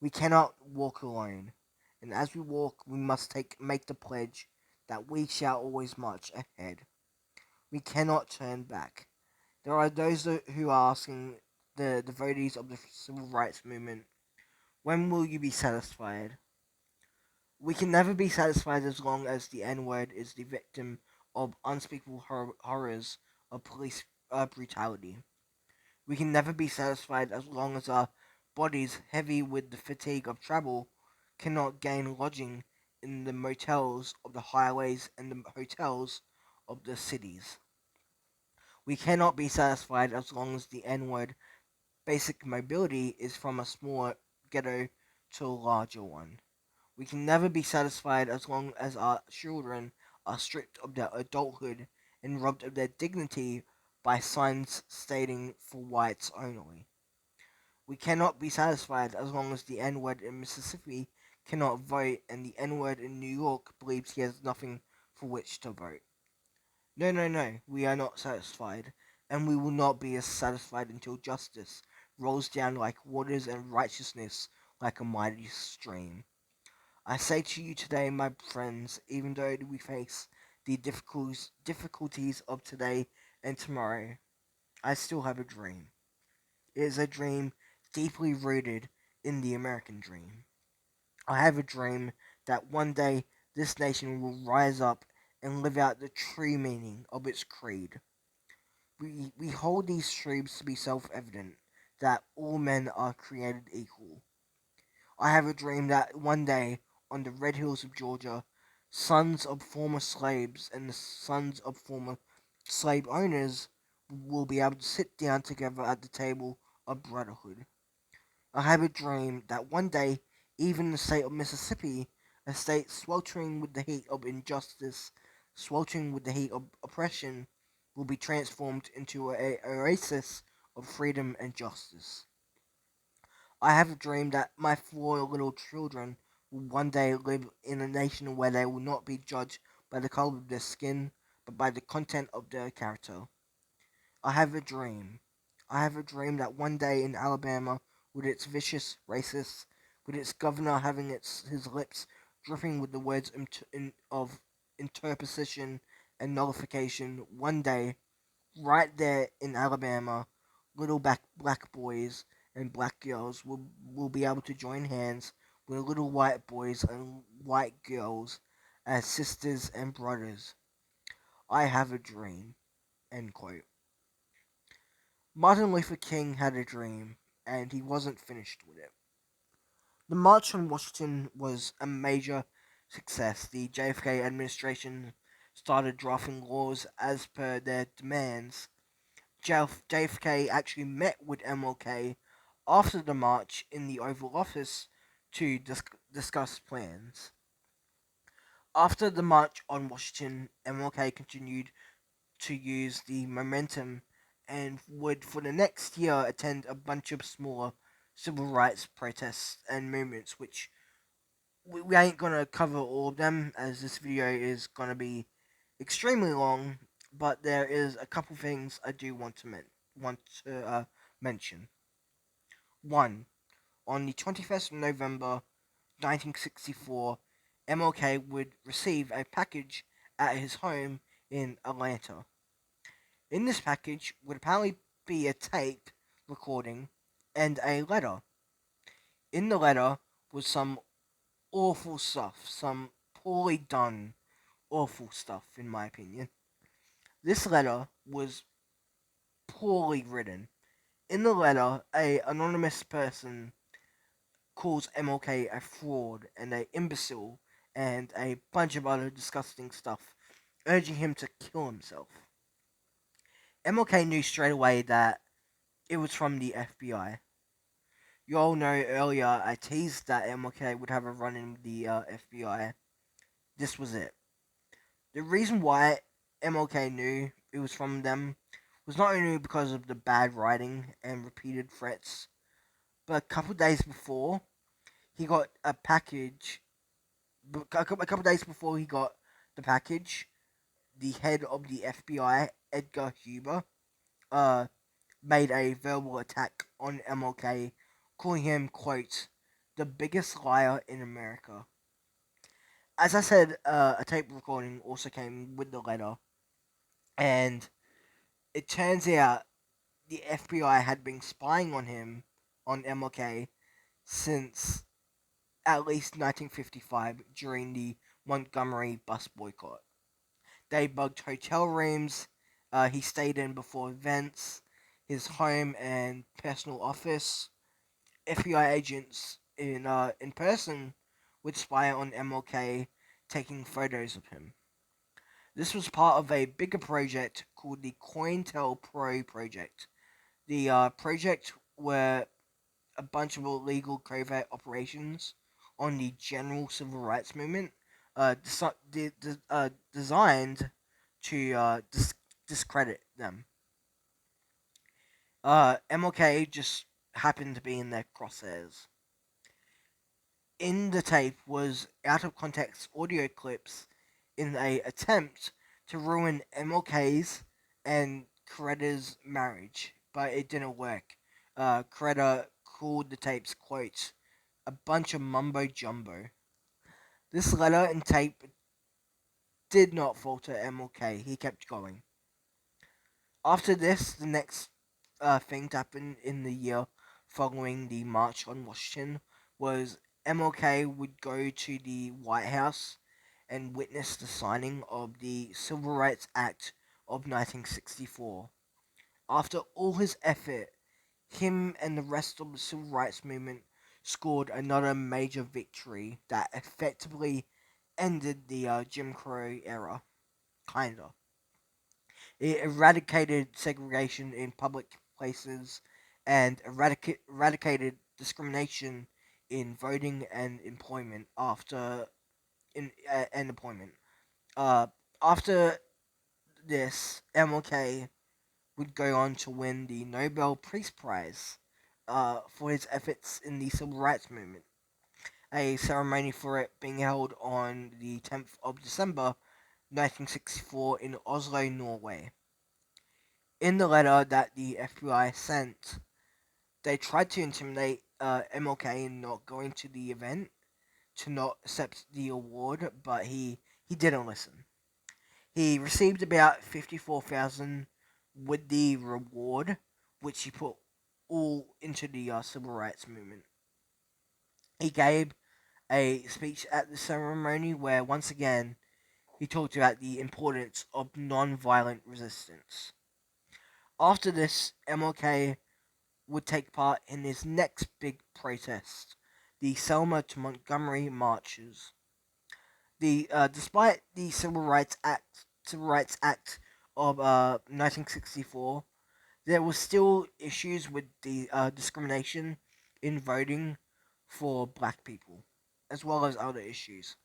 Speaker 1: We cannot walk alone, and as we walk, we must make the pledge that we shall always march ahead. We cannot turn back. There are those who are asking the devotees of the civil rights movement, when will you be satisfied? We can never be satisfied as long as the N-word is the victim of unspeakable horrors of police brutality. We can never be satisfied as long as our bodies, heavy with the fatigue of travel, cannot gain lodging in the motels of the highways and the hotels of the cities. We cannot be satisfied as long as the N-word basic mobility is from a smaller ghetto to a larger one. We can never be satisfied as long as our children are stripped of their adulthood and robbed of their dignity by signs stating for whites only. We cannot be satisfied as long as the N-word in Mississippi cannot vote and the N-word in New York believes he has nothing for which to vote. No, no, no, we are not satisfied, and we will not be as satisfied until justice rolls down like waters and righteousness like a mighty stream. I say to you today, my friends, even though we face the difficulties of today and tomorrow, I still have a dream. It is a dream deeply rooted in the American dream. I have a dream that one day this nation will rise up and live out the true meaning of its creed. We hold these truths to be self-evident, that all men are created equal. I have a dream that one day, on the red hills of Georgia, sons of former slaves and the sons of former slave owners will be able to sit down together at the table of brotherhood. I have a dream that one day, even the state of Mississippi, a state sweltering with the heat of injustice, sweltering with the heat of oppression, will be transformed into an oasis of freedom and justice. I have a dream that my four little children will one day live in a nation where they will not be judged by the color of their skin, but by the content of their character. I have a dream. I have a dream that one day in Alabama, with its vicious racists, with its governor having his lips dripping with the words of interposition and nullification, one day, right there in Alabama, little black boys and black girls will be able to join hands with little white boys and white girls as sisters and brothers. I have a dream. End quote. Martin Luther King had a dream, and he wasn't finished with it. The March on Washington was a major success. The JFK administration started drafting laws as per their demands. JFK actually met with MLK after the march in the Oval Office to discuss plans. After the March on Washington, MLK continued to use the momentum and would for the next year attend a bunch of smaller civil rights protests and movements, which we ain't gonna cover all of them as this video is gonna be extremely long, but there is a couple things I do want to mention. One, on the 21st of November 1964, MLK would receive a package at his home in Atlanta. In this package would apparently be a tape recording and a letter. In the letter was some awful stuff, some poorly done, awful stuff, in my opinion. This letter was poorly written. In the letter, a anonymous person calls MLK a fraud and a imbecile and a bunch of other disgusting stuff, urging him to kill himself. MLK knew straight away that it was from the FBI. You all know earlier I teased that MLK would have a run in with the FBI. This was it. The reason why MLK knew it was from them was not only because of the bad writing and repeated threats, but a couple days before, he got a package. A couple days before he got the package, the head of the FBI, Edgar Hoover, uh, made a verbal attack on MLK, calling him, quote, the biggest liar in America. As I said, a tape recording also came with the letter, and it turns out the FBI had been spying on him, on MLK, since at least 1955 during the Montgomery bus boycott. They bugged hotel rooms he stayed in before events, his home and personal office. FBI agents in person would spy on MLK, taking photos of him. This was part of a bigger project called the COINTELPRO project. The project were a bunch of illegal covert operations on the general civil rights movement, designed to discredit them. MLK just happened to be in their crosshairs. In the tape was out of context audio clips in a attempt to ruin MLK's and Coretta's marriage, but it didn't work. Coretta called the tapes, quote, a bunch of mumbo jumbo. This letter and tape did not falter MLK. He kept going. After this, the next thing to happen in the year following the March on Washington was MLK would go to the White House and witness the signing of the Civil Rights Act of 1964. After all his effort, him and the rest of the civil rights movement scored another major victory that effectively ended the Jim Crow era. Kinda. It eradicated segregation in public places and eradicated discrimination in voting and employment and employment. Uh, After this, MLK would go on to win the Nobel Peace Prize for his efforts in the civil rights movement. A ceremony for it being held on the 10th of December 1964 in Oslo, Norway. In the letter that the FBI sent, they tried to intimidate MLK in not going to the event to not accept the award, but he didn't listen. He received about 54,000 with the reward, which he put all into the civil rights movement. He gave a speech at the ceremony where once again he talked about the importance of non-violent resistance. After this, MLK would take part in his next big protest, the Selma to Montgomery marches. Despite the Civil Rights Act of 1964, there were still issues with the discrimination in voting for black people, as well as other issues.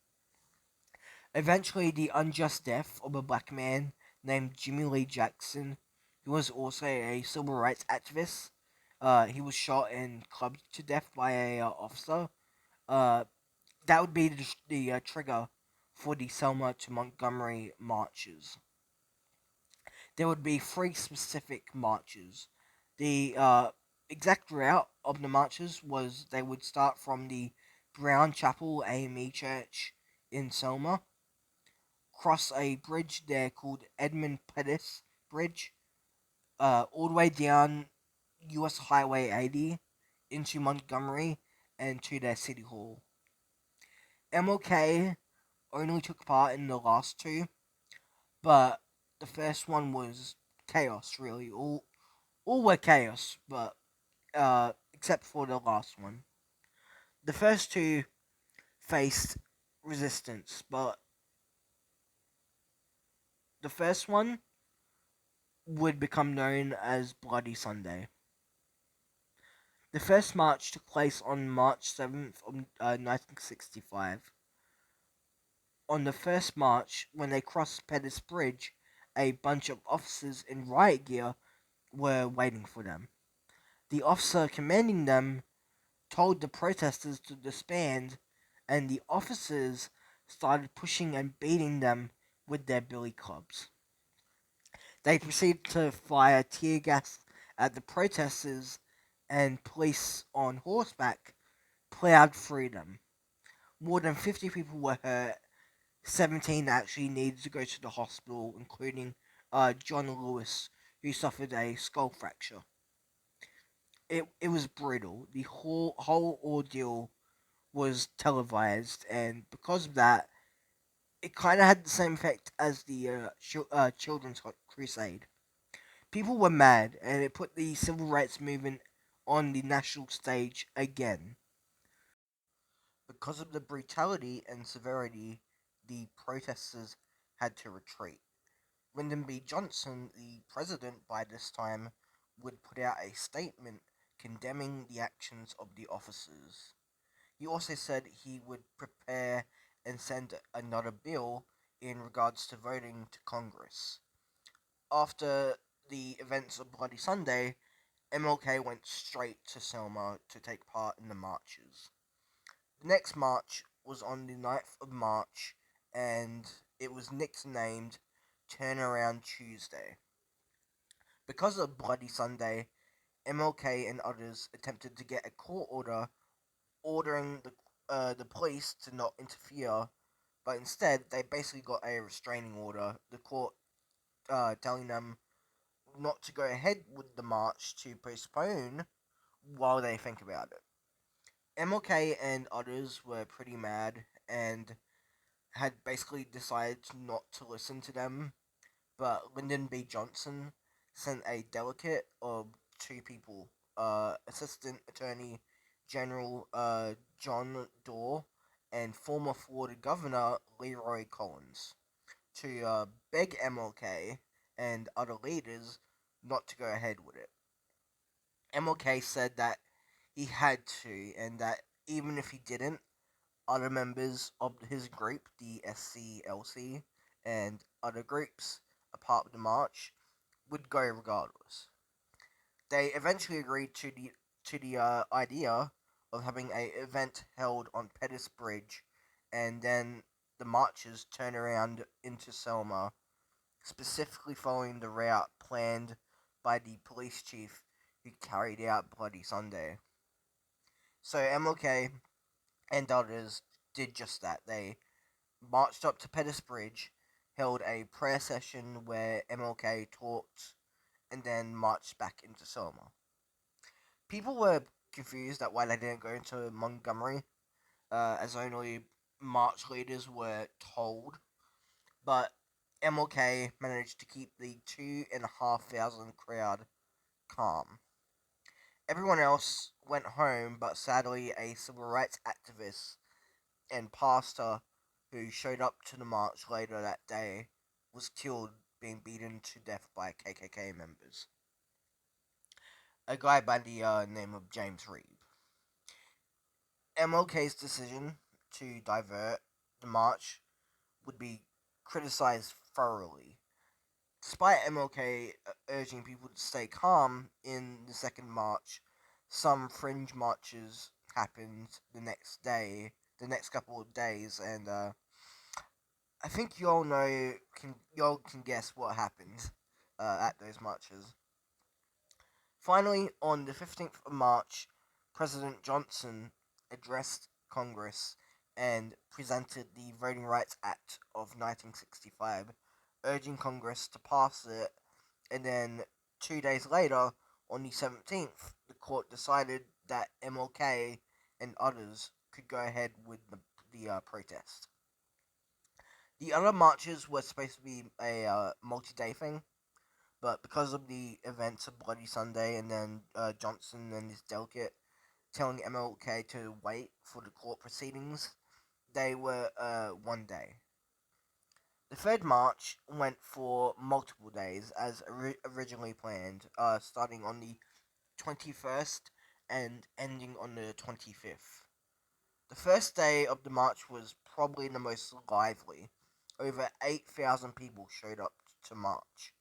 Speaker 1: Eventually, the unjust death of a black man named Jimmy Lee Jackson, who was also a civil rights activist, he was shot and clubbed to death by a officer. Uh, that would be the trigger for the Selma to Montgomery marches. There would be three specific marches. The exact route of the marches was they would start from the Brown Chapel AME Church in Selma, cross a bridge there called Edmund Pettus Bridge, all the way down US Highway 80 into Montgomery and to their city hall. MLK only took part in the last two, but the first one was chaos. Really, all were chaos, but except for the last one. The first two faced resistance, but the first one would become known as Bloody Sunday. The first march took place on March 7th of 1965. On the first march, when they crossed Pettus Bridge, a bunch of officers in riot gear were waiting for them. The officer commanding them told the protesters to disband, and the officers started pushing and beating them with their billy clubs. They proceeded to fire tear gas at the protesters, and police on horseback plowed through them. More than 50 people were hurt. 17 actually needed to go to the hospital, including John Lewis, who suffered a skull fracture. It was brutal. The whole ordeal was televised, and because of that, it kind of had the same effect as the Children's Crusade. People were mad, and it put the civil rights movement on the national stage again. Because of the brutality and severity, the protesters had to retreat. Lyndon B. Johnson, the president by this time, would put out a statement condemning the actions of the officers. He also said he would prepare and send another bill in regards to voting to Congress. After the events of Bloody Sunday, MLK went straight to Selma to take part in the marches. The next march was on the 9th of March, and it was nicknamed Turnaround Tuesday. Because of Bloody Sunday, MLK and others attempted to get a court order ordering the police to not interfere, but instead they basically got a restraining order. The court telling them not to go ahead with the march, to postpone while they think about it. MLK and others were pretty mad and had basically decided not to listen to them, but Lyndon B. Johnson sent a delegate of two people, Assistant Attorney General John Doe and former Florida Governor Leroy Collins, to beg MLK and other leaders not to go ahead with it. MLK said that he had to, and that even if he didn't, other members of his group, the SCLC, and other groups, a part of the march, would go regardless. They eventually agreed to the idea of having a event held on Pettus Bridge, and then the marchers turn around into Selma, specifically following the route planned by the police chief who carried out Bloody Sunday. So MLK and others did just that. They marched up to Pettus Bridge, held a prayer session where MLK talked, and then marched back into Selma. People were confused at why they didn't go into Montgomery, as only march leaders were told, but MLK managed to keep the 2,500 crowd calm. Everyone else went home, but sadly, a civil rights activist and pastor who showed up to the march later that day was killed, being beaten to death by KKK members. A guy by the name of James Reeb. MLK's decision to divert the march would be criticized thoroughly. Despite MLK urging people to stay calm in the second march, some fringe marches happened the next couple of days, and I think y'all can guess what happened at those marches. Finally, on the 15th of March, President Johnson addressed Congress and presented the Voting Rights Act of 1965, urging Congress to pass it, and then 2 days later, on the 17th, the court decided that MLK and others could go ahead with the protest. The other marches were supposed to be a multi-day thing, but because of the events of Bloody Sunday and then Johnson and his delegate telling MLK to wait for the court proceedings, they were one day. The third march went for multiple days as originally planned, starting on the 21st and ending on the 25th. The first day of the march was probably the most lively. Over 8,000 people showed up to march.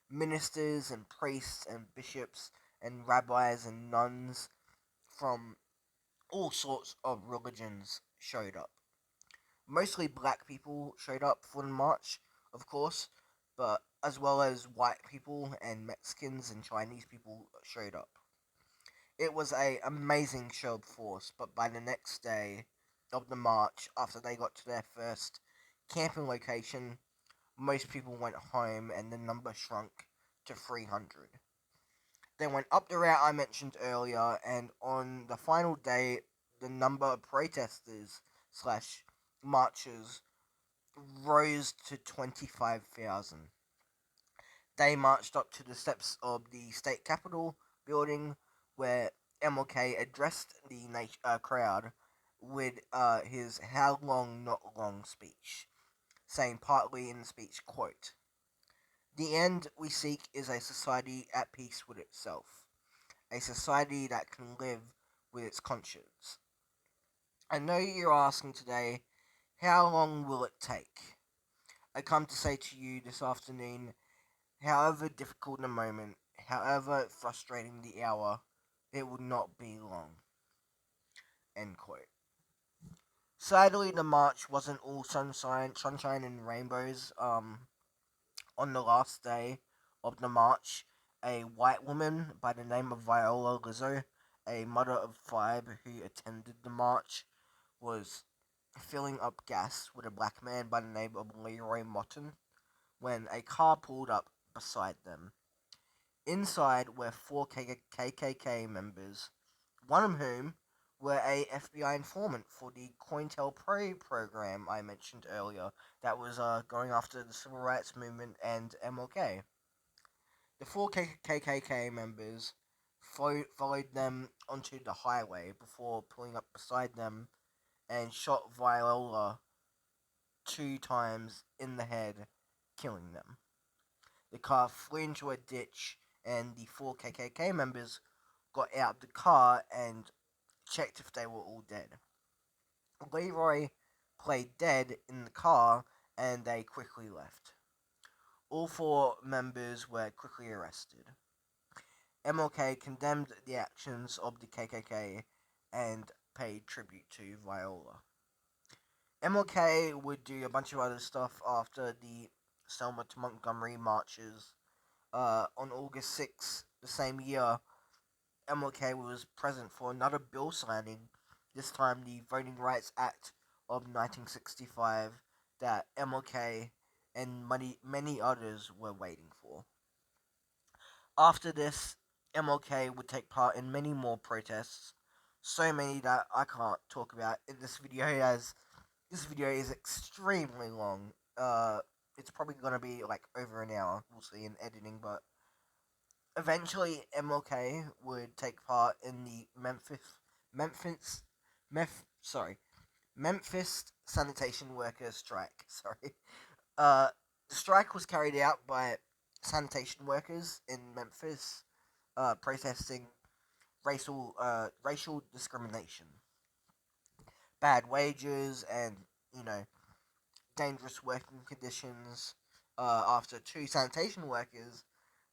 Speaker 1: Ministers and priests and bishops and rabbis and nuns from all sorts of religions showed up. Mostly black people showed up for the march, of course, but as well as white people and Mexicans and Chinese people showed up. It was a amazing show of force, but by the next day of the march, after they got to their first camping location, most people went home and the number shrunk to 300. They went up the route I mentioned earlier, and on the final day, the number of protesters slash marchers rose to 25,000. They marched up to the steps of the state capitol building, where MLK addressed the crowd with his "How long, not long" speech, saying partly in the speech, quote, "The end we seek is a society at peace with itself, a society that can live with its conscience. I know you're asking today, how long will it take? I come to say to you this afternoon, however difficult the moment, however frustrating the hour, it will not be long." End quote. Sadly, the march wasn't all sunshine and rainbows. On the last day of the march, a white woman by the name of Viola Lizzo, a mother of five who attended the march, was filling up gas with a black man by the name of Leroy Motton when a car pulled up beside them. Inside were four KKK members, one of whom were a FBI informant for the COINTELPRO program I mentioned earlier that was going after the civil rights movement and MLK. The four KKK members followed them onto the highway before pulling up beside them and shot Viola 2 times in the head, killing them. The car flew into a ditch, and the four KKK members got out of the car and checked if they were all dead. Leroy played dead in the car, and they quickly left. All four members were quickly arrested. MLK condemned the actions of the KKK and paid tribute to Viola. MLK would do a bunch of other stuff after the Selma to Montgomery marches. On August 6th, the same year, MLK was present for another bill signing, this time the Voting Rights Act of 1965 that MLK and many others were waiting for. After this, MLK would take part in many more protests, so many that I can't talk about in this video, as this video is extremely long. It's probably gonna be like over an hour. We'll see in editing, but eventually MLK would take part in the Memphis, Memphis sanitation workers strike. Sorry, the strike was carried out by sanitation workers in Memphis, protesting racial discrimination, bad wages, and you know dangerous working conditions. After two sanitation workers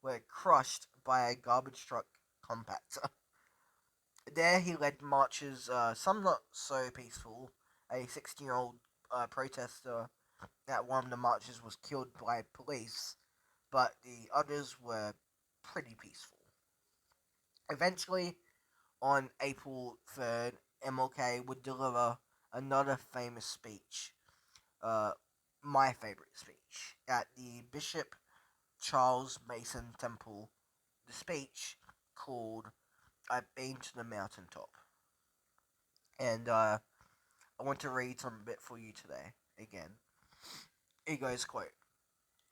Speaker 1: were crushed by a garbage truck compactor. There, he led marches, some not so peaceful. A 16-year-old protester at one of the marches was killed by police, but the others were pretty peaceful. Eventually, on April 3rd, MLK would deliver another famous speech, uh, my favorite speech, at the Bishop Charles Mason Temple. The speech called "I've Been to the Mountaintop," and I want to read some bit for you today. Again, it goes quote.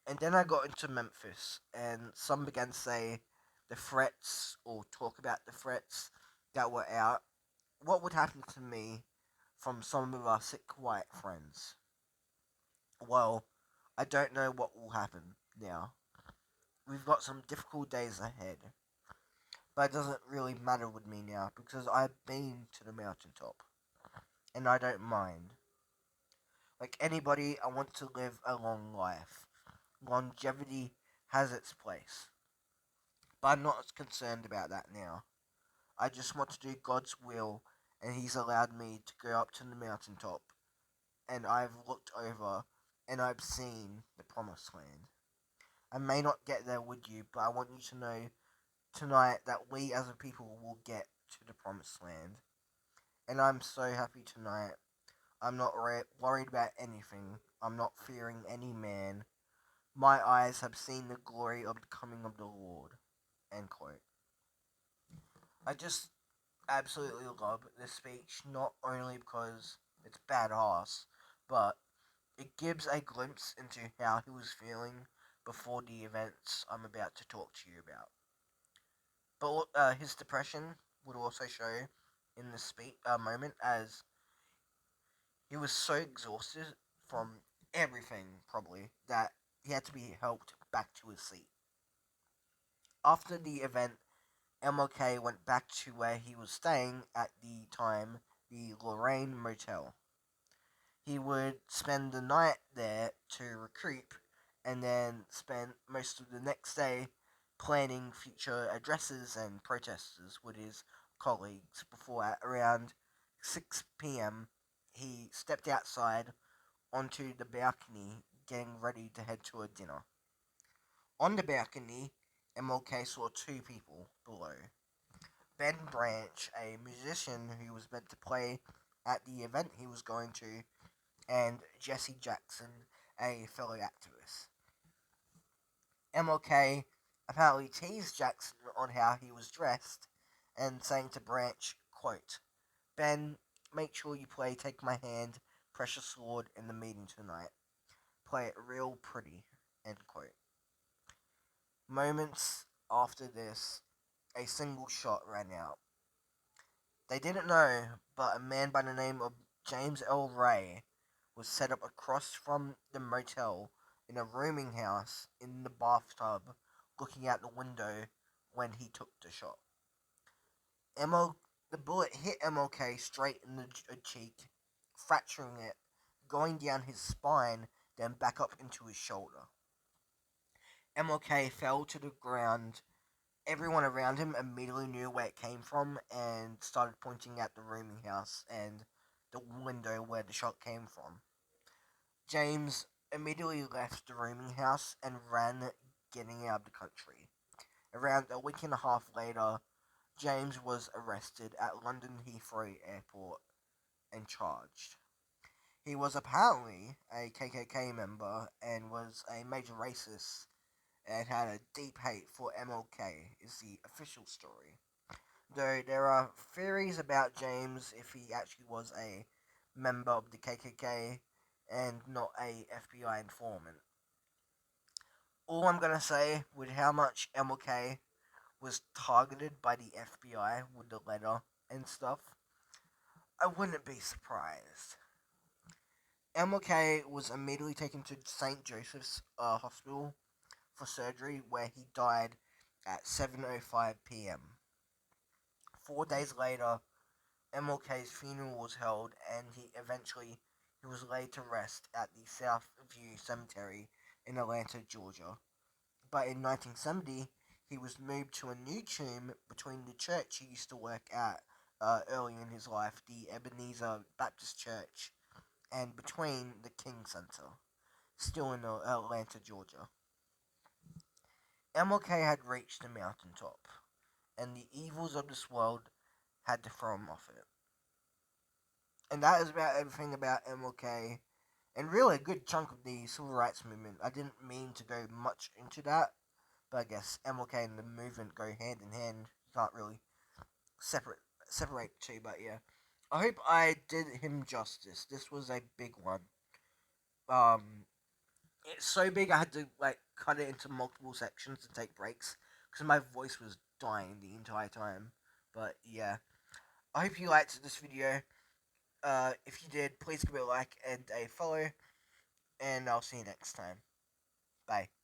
Speaker 1: And then I got into Memphis, and some began to say the threats or talk about the threats that were out. What would happen to me from some of our sick white friends? Well, I don't know what will happen now. We've got some difficult days ahead. But it doesn't really matter with me now because I've been to the mountaintop. And I don't mind. Like anybody, I want to live a long life. Longevity has its place. But I'm not as concerned about that now. I just want to do God's will, and He's allowed me to go up to the mountaintop. And I've looked over, and I've seen the promised land. I may not get there with you, but I want you to know tonight that we as a people will get to the promised land. And I'm so happy tonight. I'm not worried about anything. I'm not fearing any man. My eyes have seen the glory of the coming of the Lord. End quote. I just absolutely love this speech, not only because it's badass, but it gives a glimpse into how he was feeling before the events I'm about to talk to you about. But his depression would also show in this moment, as he was so exhausted from everything, probably, that he had to be helped back to his seat. After the event, MLK went back to where he was staying at the time, the Lorraine Motel. He would spend the night there to recoup and then spend most of the next day planning future addresses and protesters with his colleagues before at around 6 p.m. he stepped outside onto the balcony getting ready to head to a dinner. On the balcony, MLK saw two people below. Ben Branch, a musician who was meant to play at the event he was going to, and Jesse Jackson, a fellow activist. MLK apparently teased Jackson on how he was dressed and saying to Branch, quote, "Ben, make sure you play Take My Hand, Precious Sword in the meeting tonight. Play it real pretty," end quote. Moments after this, a single shot rang out. They didn't know, but a man by the name of James L. Ray was set up across from the motel in a rooming house in the bathtub, looking out the window when he took the shot. ML, the bullet hit MLK straight in the cheek, fracturing it, going down his spine, then back up into his shoulder. MLK fell to the ground. Everyone around him immediately knew where it came from and started pointing at the rooming house and the window where the shot came from. James immediately left the rooming house and ran, getting out of the country. Around a week and a half later, James was arrested at London Heathrow Airport and charged. He was apparently a KKK member and was a major racist and had a deep hate for MLK, is the official story. Though there are theories about James if he actually was a member of the KKK and not a FBI informant. All I'm gonna say with how much MLK was targeted by the FBI with the letter and stuff, I wouldn't be surprised. MLK was immediately taken to St. Joseph's Hospital for surgery, where he died at 7:05 p.m. 4 days later, MLK's funeral was held, and he was laid to rest at the Southview Cemetery in Atlanta, Georgia. But in 1970, he was moved to a new tomb between the church he used to work at early in his life, the Ebenezer Baptist Church, and between the King Center, still in Atlanta, Georgia. MLK had reached the mountaintop, and the evils of this world had to throw him off it. And that is about everything about MLK, and really a good chunk of the civil rights movement. I didn't mean to go much into that, but I guess MLK and the movement go hand in hand. You can't really separate the two, but yeah. I hope I did him justice. This was a big one. Um, it's so big I had to like cut it into multiple sections to take breaks because my voice was dying the entire time. But yeah, I hope you liked this video. If you did, please give it a like and a follow, and I'll see you next time. Bye.